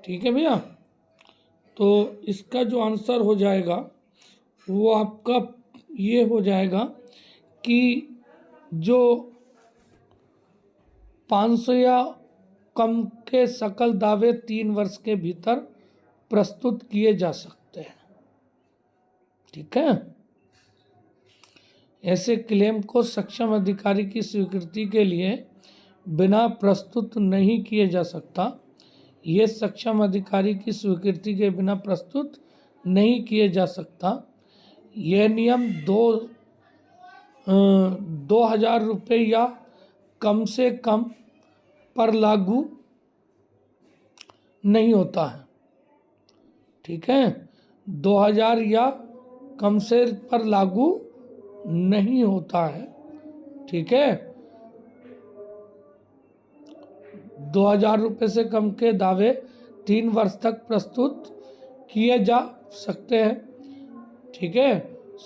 [SPEAKER 1] ठीक है भैया। तो इसका जो आंसर हो जाएगा वो आपका ये हो जाएगा कि जो 500 या कम के सकल दावे 3 वर्ष के भीतर प्रस्तुत किए जा सकते हैं, ठीक है। ऐसे क्लेम को सक्षम अधिकारी की स्वीकृति के लिए बिना प्रस्तुत नहीं किए जा सकता। ये सक्षम अधिकारी की स्वीकृति के बिना प्रस्तुत नहीं किए जा सकता। यह नियम 2000 रुपये या कम से कम पर लागू नहीं होता है, ठीक है, 2000 या कम से पर लागू नहीं होता है, ठीक है। 2000 रुपये से कम के दावे 3 वर्ष तक प्रस्तुत किए जा सकते हैं, ठीक है।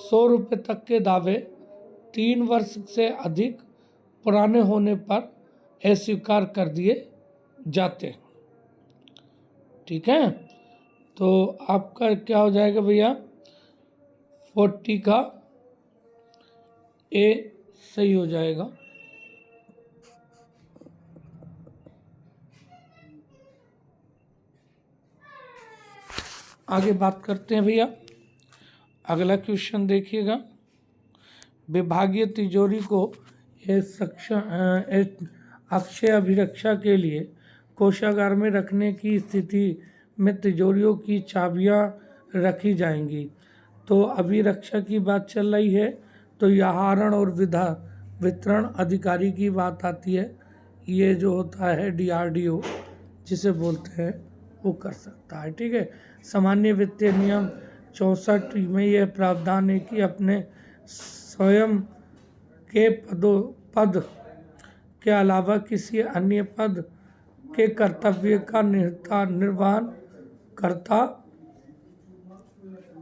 [SPEAKER 1] 100 रुपये तक के दावे 3 वर्ष से अधिक पुराने होने पर अस्वीकार कर दिए जाते हैं, ठीक है। तो आपका क्या हो जाएगा भैया, 40 का ए सही हो जाएगा। आगे बात करते हैं भैया, अगला क्वेश्चन देखिएगा। विभागीय तिजोरी को अक्षय अभिरक्षा के लिए कोषागार में रखने की स्थिति में तिजोरियों की चाबियां रखी जाएंगी। तो अभी रक्षा की बात चल रही है, तो आहरण और वितरण अधिकारी की बात आती है। ये जो होता है DRDO जिसे बोलते हैं, वो कर सकता है। ठीक है। सामान्य वित्तीय नियम 64 में यह प्रावधान है कि अपने स्वयं के पद के अलावा किसी अन्य पद के कर्तव्य का निर्वहन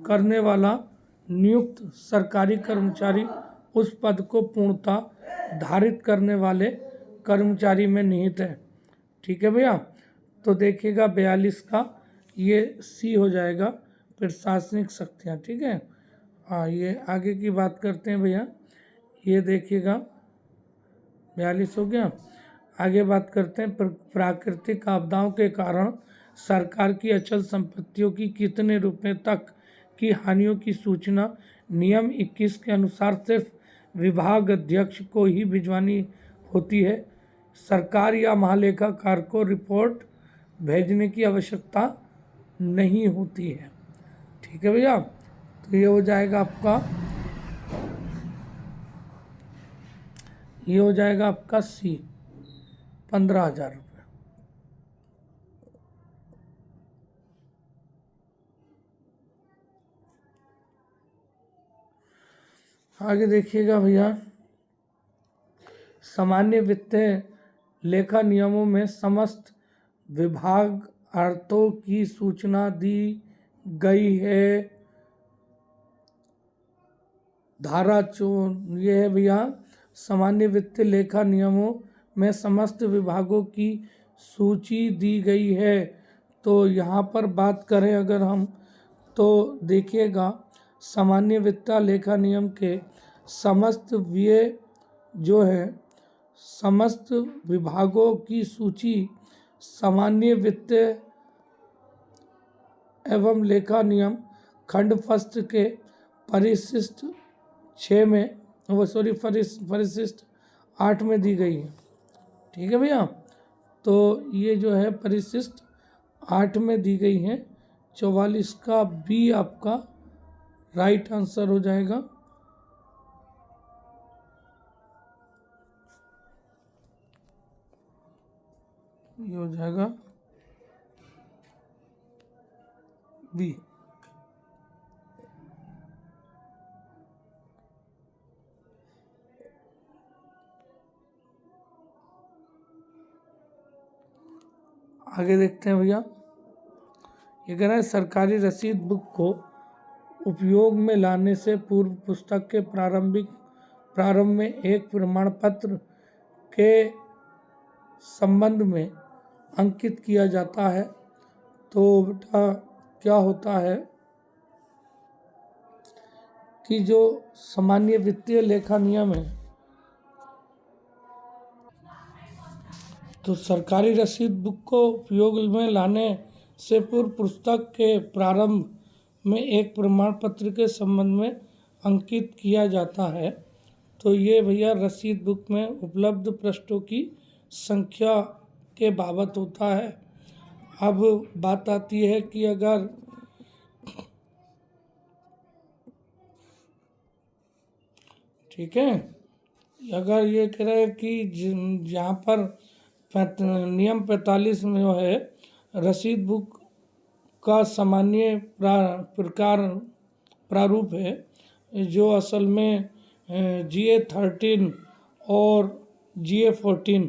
[SPEAKER 1] करने वाला नियुक्त सरकारी कर्मचारी उस पद को पूर्णतः धारित करने वाले कर्मचारी में निहित है। ठीक है भैया। तो देखिएगा 42 का ये C हो जाएगा, प्रशासनिक शक्तियाँ। ठीक है। हाँ, ये आगे की बात करते हैं भैया। ये देखिएगा 42 हो गया। आगे बात करते हैं प्राकृतिक आपदाओं के कारण सरकार की अचल संपत्तियों की कितने रुपए तक की हानियों की सूचना नियम 21 के अनुसार सिर्फ विभाग अध्यक्ष को ही भिजवानी होती है। सरकार या महालेखाकार को रिपोर्ट भेजने की आवश्यकता नहीं होती है। ठीक है भैया। तो ये हो जाएगा आपका C 15,000 रुपये। आगे देखिएगा भैया, सामान्य वित्तीय लेखा नियमों में समस्त विभाग अर्थों की सूचना दी गई है। धारा ये है भैया, सामान्य वित्तीय लेखा नियमों में समस्त विभागों की सूची दी गई है। तो यहाँ पर बात करें अगर हम, तो देखिएगा सामान्य वित्तीय लेखा नियम के समस्त व्यय जो है, समस्त विभागों की सूची सामान्य वित्तीय एवं लेखा नियम खंड फस्त के परिशिष्ट 6 में परिशिष्ट 8 में दी गई है। ठीक है भैया। तो ये जो है परिशिष्ट 8 में दी गई है। 44 का B आपका राइट आंसर हो जाएगा। ये हो जाएगा B। आगे देखते हैं भैया। ये कह रहा है सरकारी रसीद बुक को उपयोग में लाने से पूर्व पुस्तक के प्रारंभ में एक प्रमाण पत्र के संबंध में अंकित किया जाता है। तो बेटा क्या होता है कि जो सामान्य वित्तीय लेखा नियम है, तो सरकारी रसीद बुक को उपयोग में लाने से पूर्व पुस्तक के प्रारंभ में एक प्रमाण पत्र के संबंध में अंकित किया जाता है। तो ये भैया रसीद बुक में उपलब्ध पृष्ठों की संख्या के बाबत होता है। अब बात आती है कि अगर ठीक है, अगर ये कह रहे हैं कि यहाँ पर नियम 45 में जो है रसीद बुक का सामान्य प्रारूप है, जो असल में GA13 और GA14,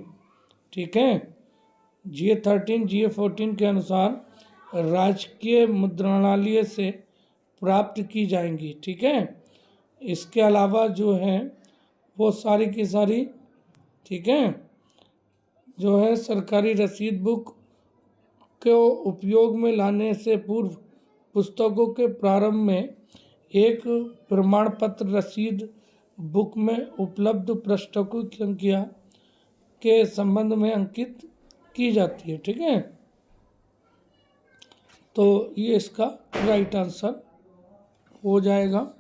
[SPEAKER 1] ठीक है, GA13 GA14 के अनुसार राजकीय मुद्रणालय से प्राप्त की जाएंगी। ठीक है। इसके अलावा जो है वो सारी की सारी, ठीक है, जो है सरकारी रसीद बुक को उपयोग में लाने से पूर्व पुस्तकों के प्रारंभ में एक प्रमाण पत्र रसीद बुक में उपलब्ध पृष्ठों की संख्या के संबंध में अंकित की जाती है। ठीक है। तो ये इसका राइट आंसर हो जाएगा।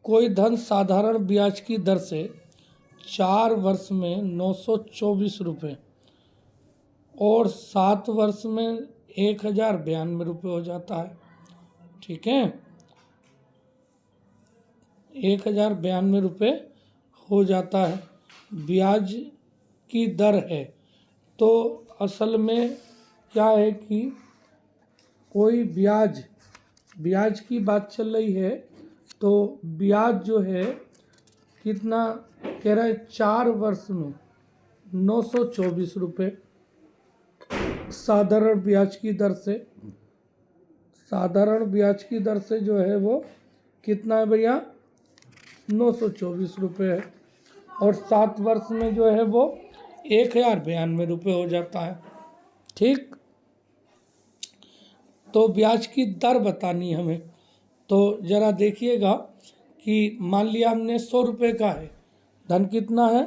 [SPEAKER 1] कोई धन साधारण ब्याज की दर से 4 वर्ष में 924 रुपये और 7 वर्ष में 1092 रुपये हो जाता है। ठीक है, 1092 रुपये हो जाता है। ब्याज की दर है, तो असल में क्या है कि कोई ब्याज की बात चल रही है, तो ब्याज जो है कितना कह रहा है, 4 वर्ष में 924 रुपये साधारण ब्याज की दर से। साधारण ब्याज की दर से जो है वो कितना है भैया, 924 रुपये है। और 7 वर्ष में जो है वो 1092 रुपये हो जाता है। ठीक, तो ब्याज की दर बतानी हमें। तो ज़रा देखिएगा कि मान लिया हमने 100 रुपये का है, धन कितना है,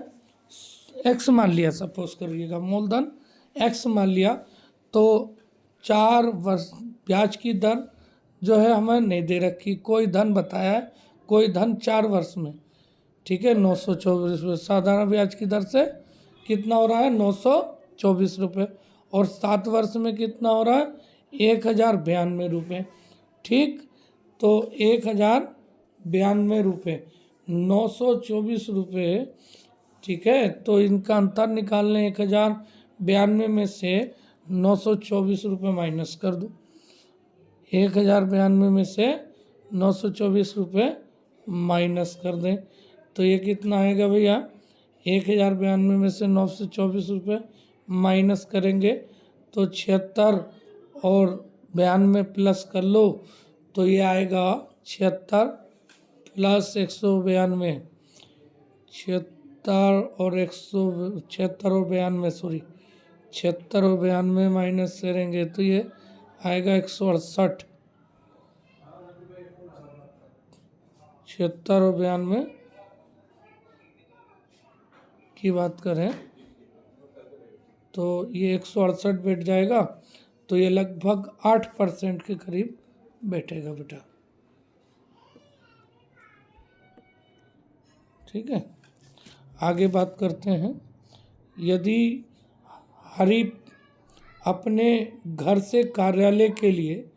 [SPEAKER 1] एक्स मान लिया, सपोज करिएगा मूलधन एक्स मान लिया, तो 4 वर्ष ब्याज की दर जो है हमें नहीं दे रखी, कोई धन बताया है, कोई धन 4 वर्ष में। ठीक है, 924 रुपये साधारण ब्याज की दर से कितना हो रहा है, 924 रुपये, और 7 वर्ष में कितना हो रहा है, 1092 रुपये। ठीक, तो 1092 रुपये, 924 रुपये। ठीक है, तो इनका अंतर निकाल लें, 1092 में से 924 रुपये माइनस कर दो। 1092 में से 924 रुपये माइनस कर दें, तो ये कितना आएगा भैया, 1092 में से 924 रुपये माइनस करेंगे तो 76 और 92 प्लस कर लो, तो ये आएगा 76 प्लस 192, 76 और 92 माइनस करेंगे तो ये आएगा 168। 76 और 92 की बात करें तो ये 168 बैठ जाएगा, तो ये लगभग 8% के करीब बैठेगा बेटा। ठीक है, आगे बात करते हैं। यदि हरी अपने घर से कार्यालय के लिए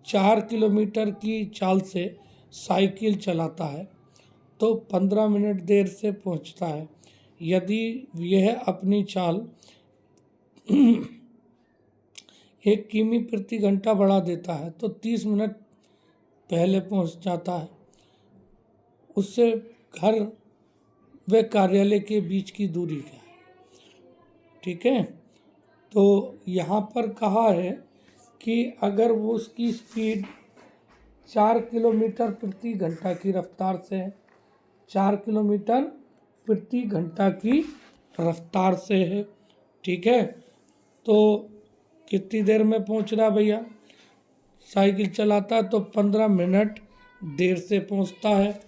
[SPEAKER 1] 4 किलोमीटर की चाल से साइकिल चलाता है तो 15 मिनट देर से पहुंचता है। यदि यह अपनी चाल 1 किमी प्रति घंटा बढ़ा देता है तो 30 मिनट पहले पहुंच जाता है। उससे घर व कार्यालय के बीच की दूरी क्या है। ठीक है, तो यहाँ पर कहा है कि अगर वो उसकी स्पीड 4 किलोमीटर प्रति घंटा की रफ्तार से है, 4 किलोमीटर प्रति घंटा की रफ्तार से है। ठीक है, तो कितनी देर में पहुँच रहा भैया, साइकिल चलाता तो 15 मिनट देर से पहुँचता है।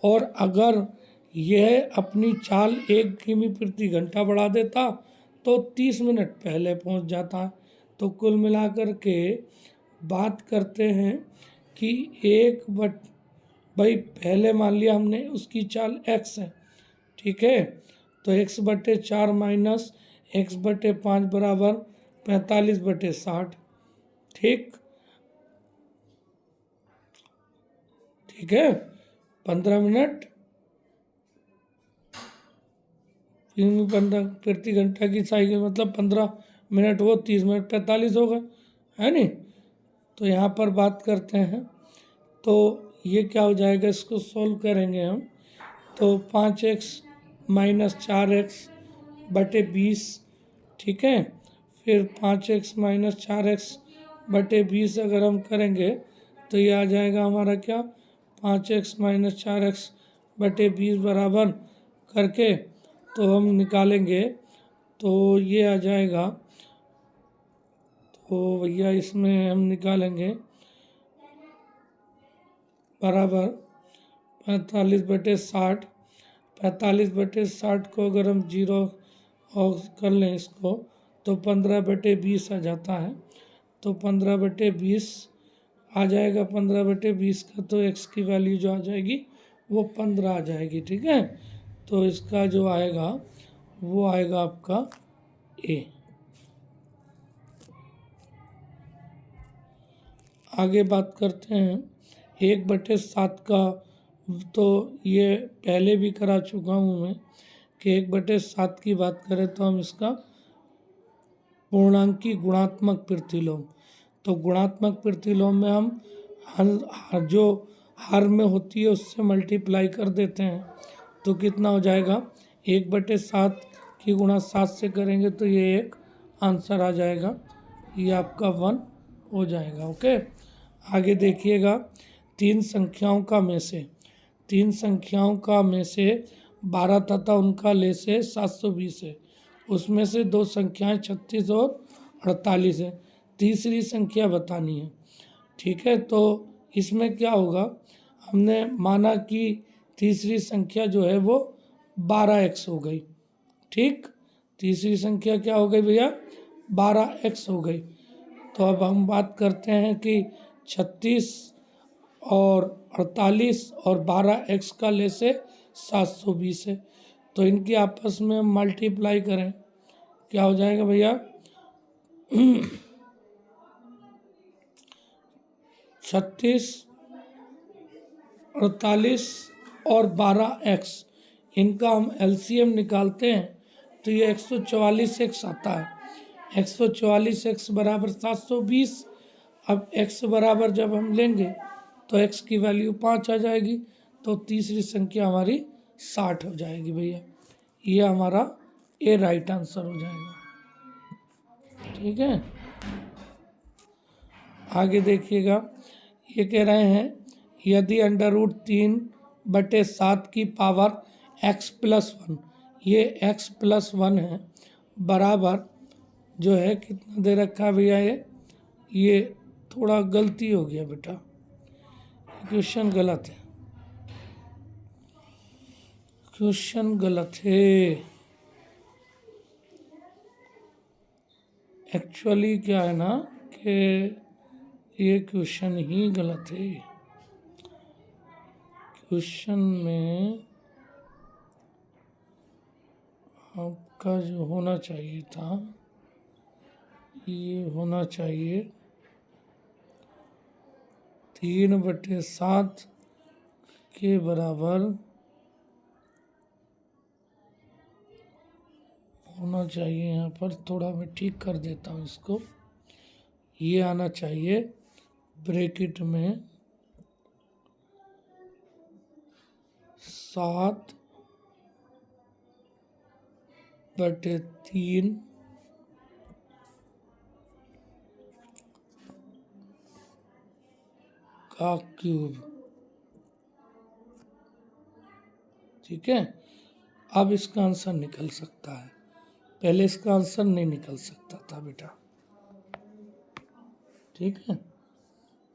[SPEAKER 1] और अगर यह अपनी चाल 1 किमी प्रति घंटा बढ़ा देता तो 30 मिनट पहले पहुँच जाता है। तो कुल मिलाकर के बात करते हैं कि भाई पहले मान लिया हमने उसकी चाल x है। ठीक है, तो x/4 माइनस x/5 बराबर 45/60। ठीक है, 15 मिनट 15 प्रति घंटा की साइकिल मतलब 15 मिनट वो 30 मिनट 45 हो गए, है नहीं। तो यहाँ पर बात करते हैं, तो ये क्या हो जाएगा, इसको सोल्व करेंगे हम तो 5x माइनस 4x/20। ठीक है, फिर 5x माइनस 4x/20 अगर हम करेंगे तो ये आ जाएगा हमारा क्या, 5x माइनस 4x/20 बराबर करके तो हम निकालेंगे तो ये आ जाएगा। तो भैया इसमें हम निकालेंगे बराबर 45/60। 45/60 को अगर हम 0 और कर लें इसको तो 15/20 आ जाता है। तो 15/20 आ जाएगा। 15/20 का तो x की वैल्यू जो आ जाएगी वो 15 आ जाएगी। ठीक है, तो इसका जो आएगा वो आएगा आपका ए। आगे बात करते हैं 1/7 का, तो ये पहले भी करा चुका हूँ मैं कि 1/7 की बात करें तो हम इसका पूर्णांकी गुणात्मक प्रतिलोम, तो गुणात्मक प्रतिलोम में हम जो हर में होती है उससे मल्टीप्लाई कर देते हैं, तो कितना हो जाएगा 1/7 की गुणा 7 से करेंगे तो ये एक आंसर आ जाएगा, ये आपका 1 हो जाएगा। ओके, आगे देखिएगा तीन संख्याओं का में से 12 तथा उनका ले से 720 है, उसमें से दो संख्याएं 36 और 48 है, तीसरी संख्या बतानी है। ठीक है, तो इसमें क्या होगा, हमने माना कि तीसरी संख्या जो है वो 12x हो गई। ठीक, तीसरी संख्या क्या हो गई भैया, 12x हो गई। तो अब हम बात करते हैं कि 36 और 48 और 12x का ले से 720 है, तो इनकी आपस में हम मल्टीप्लाई करें, क्या हो जाएगा भैया 36, 48 और 12x, इनका हम एलसीएम निकालते हैं तो ये 144x आता है। 144x बराबर 720। अब x बराबर जब हम लेंगे तो x की वैल्यू 5 आ जाएगी, तो तीसरी संख्या हमारी 60 हो जाएगी भैया, ये हमारा ए राइट आंसर हो जाएगा। ठीक है, आगे देखिएगा, ये कह रहे हैं यदि √3/7 की पावर x+1, ये x+1 है, बराबर जो है कितना दे रखा है भैया, ये थोड़ा गलती हो गया बेटा, क्वेश्चन गलत है, क्वेश्चन गलत है, एक्चुअली क्या है ना कि ये क्वेश्चन ही गलत है। क्वेश्चन में आपका जो होना चाहिए था, ये होना चाहिए 3/7 के बराबर होना चाहिए। यहाँ पर थोड़ा मैं ठीक कर देता हूँ इसको, ये आना चाहिए ब्रैकेट में 7/3 का क्यूब। ठीक है, अब इसका आंसर निकल सकता है, पहले इसका आंसर नहीं निकल सकता था बेटा। ठीक है,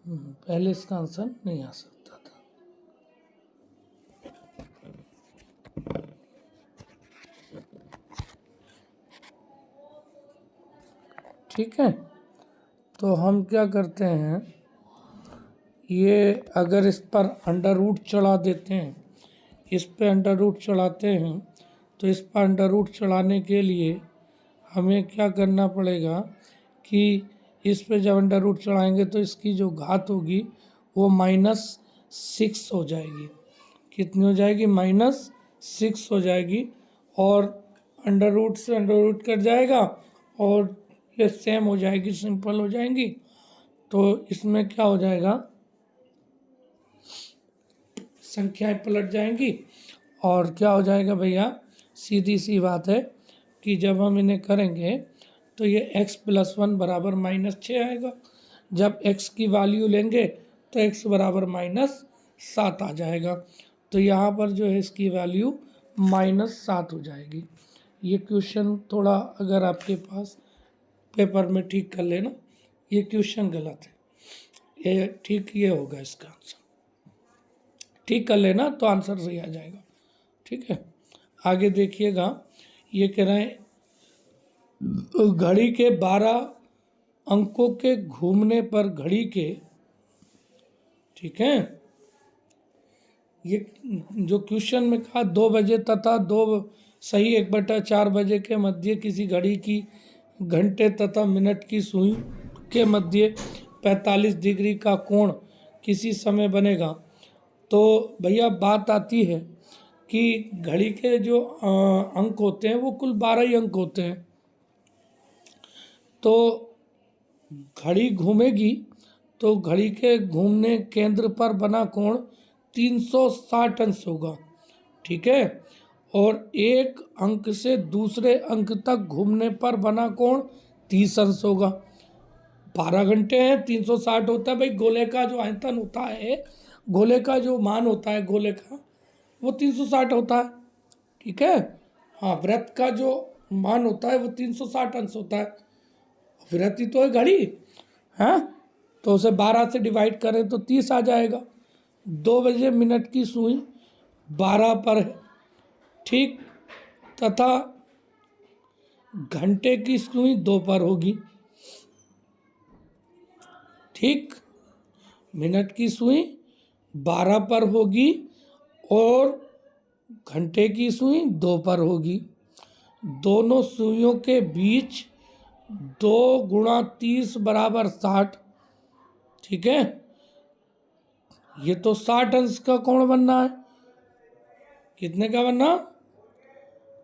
[SPEAKER 1] पहले इसका आंसर नहीं आ सकता था। ठीक है, तो हम क्या करते हैं, ये अगर इस पर अंडर रूट चढ़ा देते हैं, इस पे अंडर रूट चढ़ाते हैं, तो इस पर अंडर रूट चढ़ाने के लिए हमें क्या करना पड़ेगा कि इस पे जब अंडर रूट चढ़ाएंगे तो इसकी जो घात होगी वो -6 हो जाएगी। कितनी हो जाएगी, -6 हो जाएगी, और अंडर रूट से अंडर रूट कट जाएगा और ये सेम हो जाएगी, सिंपल हो जाएंगी। तो इसमें क्या हो जाएगा, संख्याएं पलट जाएंगी, और क्या हो जाएगा भैया, सीधी सी बात है कि जब हम इन्हें करेंगे तो ये x+1 बराबर -6 आएगा। जब x की वैल्यू लेंगे तो x बराबर -7 आ जाएगा, तो यहाँ पर जो है इसकी वैल्यू -7 हो जाएगी। ये क्वेश्चन थोड़ा अगर आपके पास पेपर में ठीक कर लेना, ये क्वेश्चन गलत है, ये ठीक ये होगा इसका आंसर, ठीक कर लेना तो आंसर सही आ जाएगा। ठीक है, आगे देखिएगा, ये कह रहे हैं घड़ी के 12 अंकों के घूमने पर घड़ी के, ठीक है, ये जो क्वेश्चन में कहा 2 बजे तथा 2 सही 1/4 बजे के मध्य किसी घड़ी की घंटे तथा मिनट की सुई के मध्य 45 डिग्री का कोण किसी समय बनेगा। तो भैया बात आती है कि घड़ी के जो अंक होते हैं वो कुल 12 ही अंक होते हैं। तो घड़ी घूमेगी तो घड़ी के घूमने केंद्र पर बना कोण 360 अंश होगा, ठीक है। और एक अंक से दूसरे अंक तक घूमने पर बना कोण 30 अंश होगा। 12 घंटे हैं, 360 होता है भाई। गोले का जो आयतन होता है, गोले का जो मान होता है गोले का, वो 360 होता है, ठीक है। हाँ, वृत्त का जो मान होता है वो 360 अंश होता है। वृत्त ही तो है घड़ी, हाँ। तो उसे 12 से डिवाइड करें तो 30 आ जाएगा। 2 बजे मिनट की सुई 12 पर है, ठीक, तथा घंटे की सुई 2 पर होगी, ठीक। मिनट की सुई 12 पर होगी और घंटे की सुई 2 पर होगी। दोनों सुइयों के बीच 2 गुणा 30 बराबर 60, ठीक है। ये तो 60 अंश का कोण बनना है। कितने का बनना?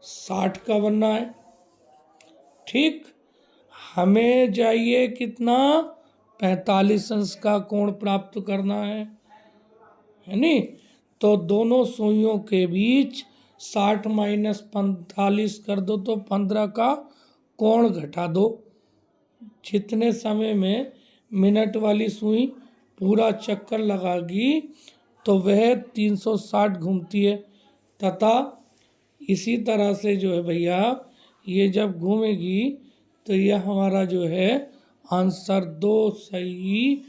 [SPEAKER 1] 60 का बनना है, ठीक। हमें चाहिए कितना? 45 अंश का कोण प्राप्त करना है नहीं। तो दोनों सुइयों के बीच 60 माइनस 45 कर दो तो 15 का कोण घटा दो। जितने समय में मिनट वाली सुई पूरा चक्कर लगागी तो वह 360 घूमती है, तथा इसी तरह से जो है भैया ये जब घूमेगी तो यह हमारा जो है आंसर 2 सही।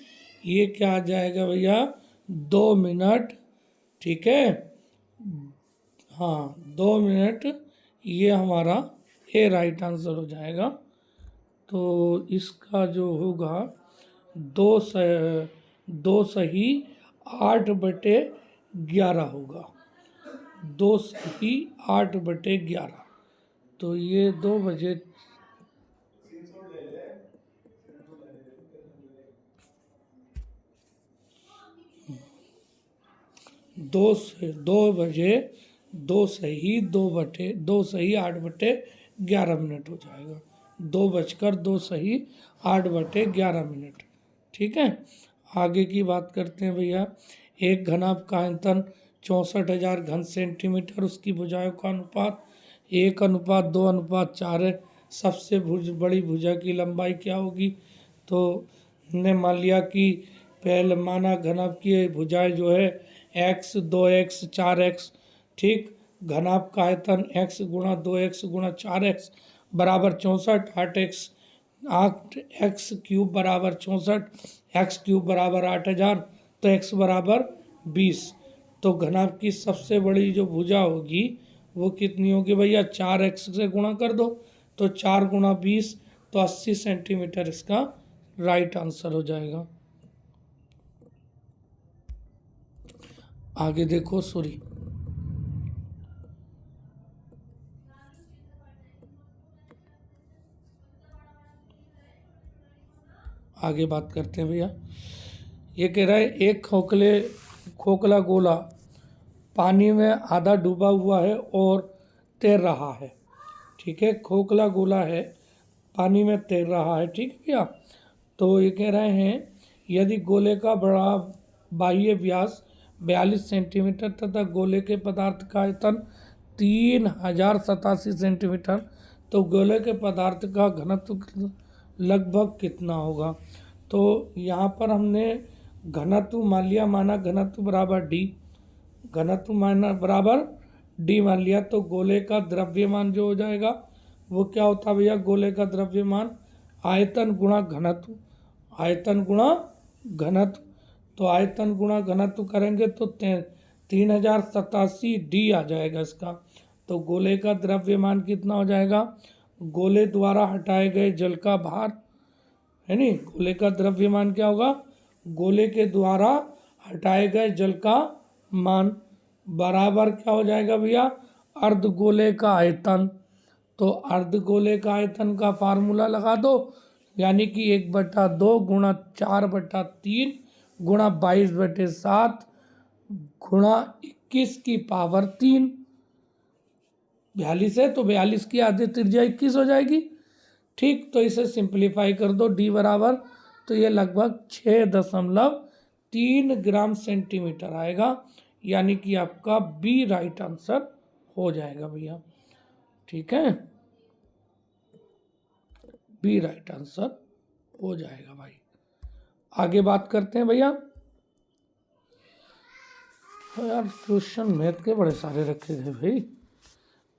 [SPEAKER 1] ये क्या आ जाएगा भैया? 2 मिनट, ठीक है। हाँ, 2 मिनट, ये हमारा ए राइट आंसर हो जाएगा। तो इसका जो होगा 2 सही 8/11 होगा। 2 सही 8/11। तो ये 2 बजे 2 बजे 2 सही 8/11 हो जाएगा। 2 सही 8/11, ठीक है। आगे की बात करते हैं भैया। एक घनाभ का आयतन 64,000 घन सेंटीमीटर, उसकी भुजाओं का अनुपात 1:2:4 है। सबसे बड़ी भुजा की लंबाई क्या होगी? तो हमने मान लिया कि पहले माना घनाभ की भुजाएं जो है x 2x 4x, ठीक। घनाभ का आयतन x गुणा 2x गुणा 4x बराबर 64, 8x क्यूब बराबर 64, x क्यूब बराबर 8,000, तो x बराबर 20। तो घनाभ की सबसे बड़ी जो भुजा होगी वो कितनी होगी भैया? 4x से गुणा कर दो तो 4 गुणा 20, तो 80 सेंटीमीटर इसका राइट आंसर हो जाएगा। आगे देखो, सॉरी, आगे बात करते हैं भैया। ये कह रहा है एक खोखला गोला पानी में आधा डूबा हुआ है और तैर रहा है, ठीक है। खोखला गोला है, पानी में तैर रहा है, ठीक है भैया। तो ये कह रहे हैं यदि गोले का बड़ा बाह्य व्यास 42 सेंटीमीटर तथा गोले के पदार्थ का आयतन 3087 सेंटीमीटर, तो गोले के पदार्थ का घनत्व लगभग कितना होगा? तो यहाँ पर हमने घनत्व मान लिया, माना घनत्व बराबर d, घनत्व माना बराबर d मान लिया। तो गोले का द्रव्यमान जो हो जाएगा वो क्या होता है भैया? गोले का द्रव्यमान आयतन गुणा घनत्व, आयतन गुणा घनत्व। तो आयतन गुणा घनत्व करेंगे तो 3087 d आ जाएगा इसका। तो गोले का द्रव्यमान कितना हो जाएगा? गोले द्वारा हटाए गए जल का भार, है नहीं। गोले का द्रव्यमान क्या होगा? गोले के द्वारा हटाए गए जल का मान, बराबर क्या हो जाएगा भैया, अर्धगोले का आयतन। तो अर्धगोले का आयतन का फार्मूला लगा दो, यानी कि 1/2 गुणा 4/3 गुणा 22/7 गुणा 21 की पावर 3। 42 है तो 42 की आधी त्रिज्या 21 हो जाएगी। ठीक, तो इसे सिंप्लीफाई कर दो, डी बराबर, तो ये लगभग 6.3 ग्राम सेंटीमीटर आएगा, यानी कि आपका बी राइट आंसर हो जाएगा भैया। ठीक है, बी राइट आंसर हो जाएगा भाई। आगे बात करते हैं भैया। यार क्वेश्चन मैथ के बड़े सारे रखे गए भाई।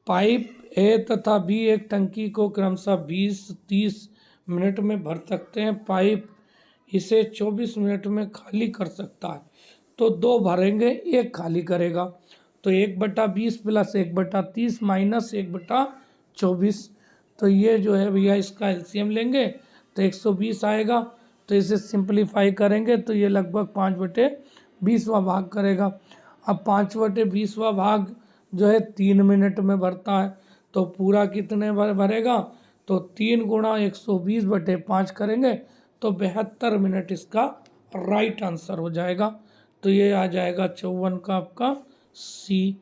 [SPEAKER 1] पाइप ए तथा बी एक टंकी को क्रमशः 20-30 मिनट में भर सकते हैं। पाइप इसे 24 मिनट में खाली कर सकता है, तो 2 भरेंगे, 1 खाली करेगा। तो 1/20 प्लस 1/30 माइनस 1/24, तो ये जो है भैया इसका एलसीएम लेंगे तो 120 आएगा। तो इसे सिंप्लीफाई करेंगे तो ये लगभग 5/20वां भाग करेगा। अब 5/20वां भाग जो है 3 मिनट में भरता है, तो पूरा कितने भरेगा, तो 3 गुणा 120/5 करेंगे तो 72 मिनट इसका राइट आंसर हो जाएगा। तो ये आ जाएगा 54 का आपका सी।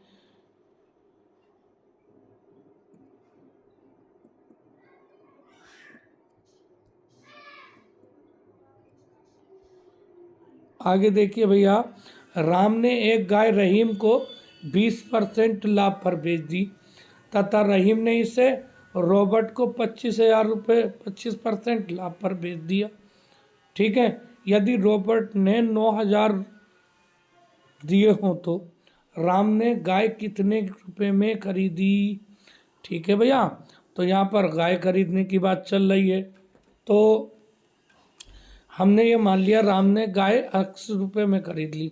[SPEAKER 1] आगे देखिए भैया, राम ने एक गाय रहीम को 20% लाभ पर बेच दी तथा रहीम ने इसे रॉबर्ट को 25,000 रुपये 25% लाभ पर बेच दिया। ठीक है, यदि रॉबर्ट ने 9,000 दिए हों तो राम ने गाय कितने रुपए में खरीदी। ठीक है भैया, तो यहाँ पर गाय खरीदने की बात चल रही है, तो हमने ये मान लिया राम ने गाय 80 रुपये में खरीद ली,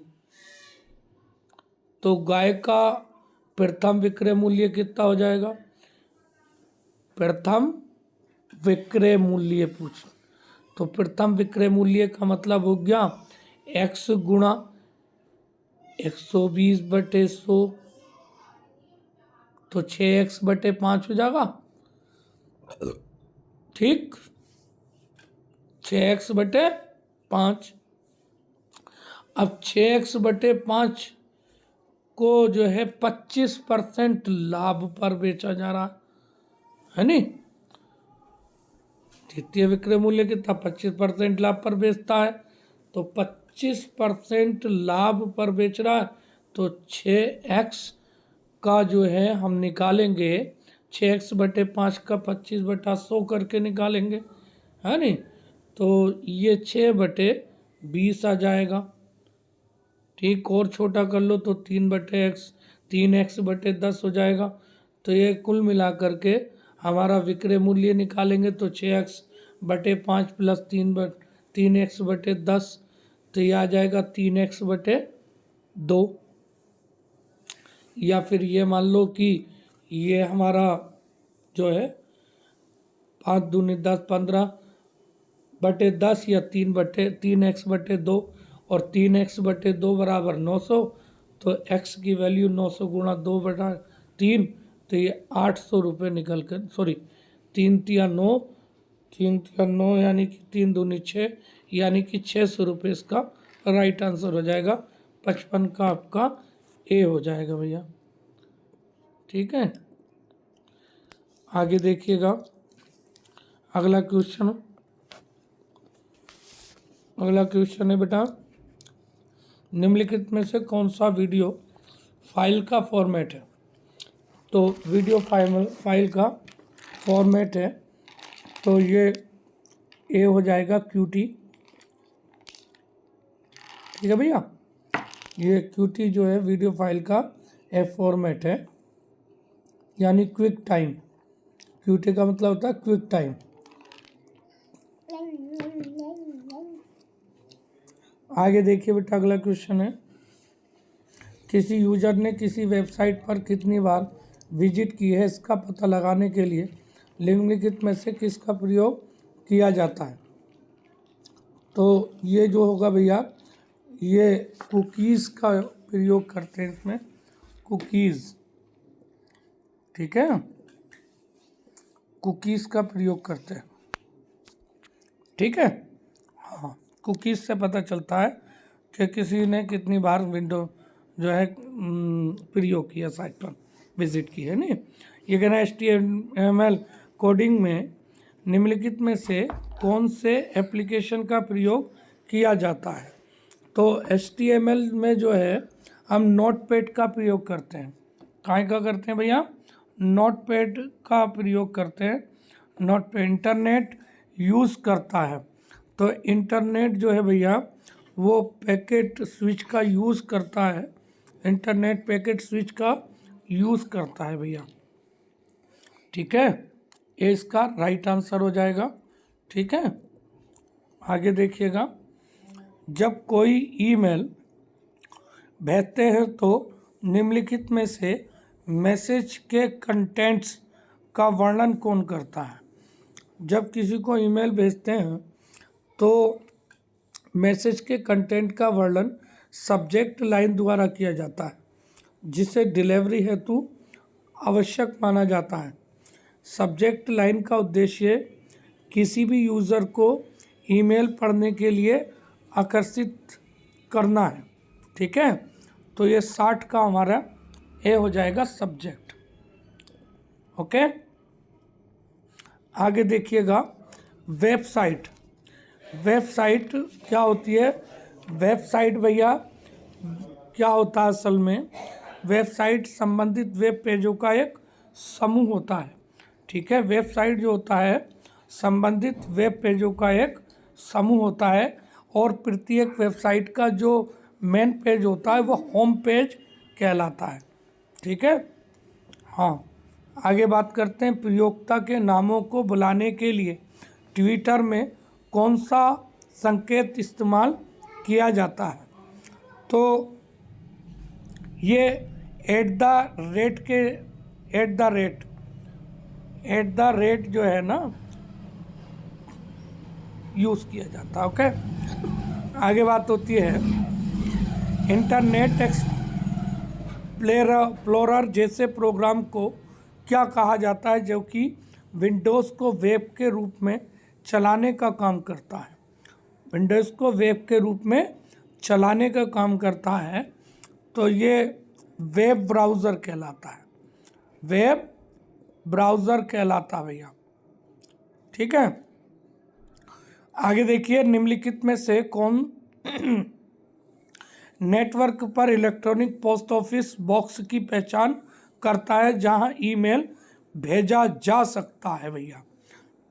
[SPEAKER 1] तो गाय का प्रथम विक्रय मूल्य कितना हो जाएगा। प्रथम विक्रय मूल्य पूछ, तो प्रथम विक्रय मूल्य का मतलब हो गया x गुणा 120/100, तो 6x/5 हो जाएगा। ठीक, 6x/5। अब 6x/5 को जो है 25% लाभ पर बेचा जा रहा है नी। द्वितीय विक्रय मूल्य कितना, 25% लाभ पर बेचता है, तो 25% लाभ पर बेच रहा है, तो 6x का जो है हम निकालेंगे, 6x/5 का 25/100 करके निकालेंगे, है नी। तो ये 6/20 आ जाएगा। ठीक, और छोटा कर लो तो 3x/10 हो जाएगा। तो ये कुल मिला करके हमारा विक्रय मूल्य निकालेंगे तो 6x/5 प्लस 3x/10, तो ये आ जाएगा 3x/2। या फिर ये मान लो कि ये हमारा जो है 5 दूनी 10 15/10 या 3x/2, और 3x/2 बराबर 900, तो x की वैल्यू 900 गुणा 2/3, तो ये 800 रुपये निकल कर, सॉरी 3 तिया 9 यानी कि 3 दूनी 6, यानी कि 600 रुपये इसका राइट आंसर हो जाएगा। 55 का आपका ए हो जाएगा भैया। ठीक है, आगे देखिएगा अगला क्वेश्चन है बेटा, निम्नलिखित में से कौन सा वीडियो फाइल का फॉर्मेट है। तो वीडियो फाइल का फॉर्मेट है, तो ये ए हो जाएगा QT। ठीक है भैया, ये QT जो है वीडियो फाइल का फॉर्मेट है, यानी क्विक टाइम। QT का मतलब होता है क्विक टाइम। आगे देखिए बेटा, अगला क्वेश्चन है, किसी यूजर ने किसी वेबसाइट पर कितनी बार विजिट की है इसका पता लगाने के लिए निम्नलिखित में से किसका प्रयोग किया जाता है। तो ये जो होगा भैया, ये कुकीज़ का प्रयोग करते हैं इसमें, कुकीज़, ठीक है, कुकीज़ का प्रयोग करते हैं, ठीक है। हाँ, कुकीज़ से पता चलता है कि किसी ने कितनी बार विंडो जो है प्रयोग किया, साइट पर विजिट की है नहीं। ये कहना HTML कोडिंग में निम्नलिखित में से कौन से एप्लीकेशन का प्रयोग किया जाता है। तो HTML में जो है हम नोटपैड का प्रयोग करते हैं। काय का करते हैं भैया? नोटपैड का प्रयोग करते हैं। नोटपैड इंटरनेट यूज़ करता है, तो इंटरनेट जो है भैया वो पैकेट स्विच का यूज़ करता है। इंटरनेट पैकेट स्विच का यूज़ करता है भैया, ठीक है। ये इसका राइट आंसर हो जाएगा, ठीक है। आगे देखिएगा, जब कोई ईमेल भेजते हैं तो निम्नलिखित में से मैसेज के कंटेंट्स का वर्णन कौन करता है। जब किसी को ईमेल भेजते हैं तो मैसेज के कंटेंट का वर्णन सब्जेक्ट लाइन द्वारा किया जाता है, जिसे डिलीवरी हेतु आवश्यक माना जाता है। सब्जेक्ट लाइन का उद्देश्य किसी भी यूज़र को ईमेल पढ़ने के लिए आकर्षित करना है, ठीक है। तो ये 60 का हमारा ए हो जाएगा सब्जेक्ट, ओके। आगे देखिएगा, वेबसाइट। वेबसाइट क्या होती है? वेबसाइट भैया क्या होता है असल में? वेबसाइट संबंधित वेब पेजों का एक समूह होता है, ठीक है। वेबसाइट जो होता है संबंधित वेब पेजों का एक समूह होता है, और प्रत्येक वेबसाइट का जो मेन पेज होता है वो होम पेज कहलाता है, ठीक है। हाँ, आगे बात करते हैं, प्रयोक्ता के नामों को बुलाने के लिए ट्विटर में कौन सा संकेत इस्तेमाल किया जाता है। तो ये एट द रेट जो है ना यूज़ किया जाता है, ओके। आगे बात होती है, इंटरनेट एक्सप्लोरर जैसे प्रोग्राम को क्या कहा जाता है जो कि विंडोज़ को वेब के रूप में चलाने का काम करता है। विंडोज़ को वेब के रूप में चलाने का काम करता है, तो ये वेब ब्राउज़र कहलाता है। वेब ब्राउज़र कहलाता है भैया, ठीक है। आगे देखिए, निम्नलिखित में से कौन नेटवर्क पर इलेक्ट्रॉनिक पोस्ट ऑफिस बॉक्स की पहचान करता है जहां ईमेल भेजा जा सकता है भैया।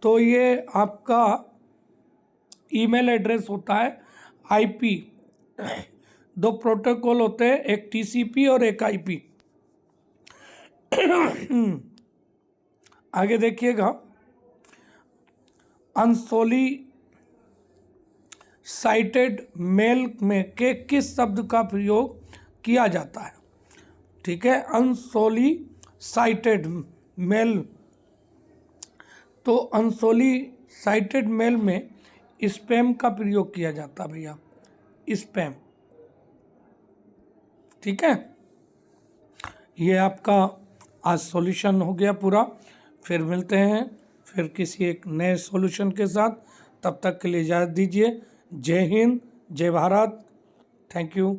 [SPEAKER 1] तो ये आपका ईमेल एड्रेस होता है आईपी। दो प्रोटोकॉल होते हैं, एक टीसीपी और एक आईपी। आगे देखिएगा, अनसोलिसाइटेड मेल में के किस शब्द का प्रयोग किया जाता है, ठीक है। अनसोलिसाइटेड मेल, तो अनसोलिसाइटेड मेल में स्पैम का प्रयोग किया जाता है भैया, स्पैम, ठीक है। ये आपका आज सॉल्यूशन हो गया पूरा। फिर मिलते हैं फिर किसी एक नए सॉल्यूशन के साथ, तब तक के लिए इजाज़त दीजिए। जय हिंद, जय भारत, थैंक यू।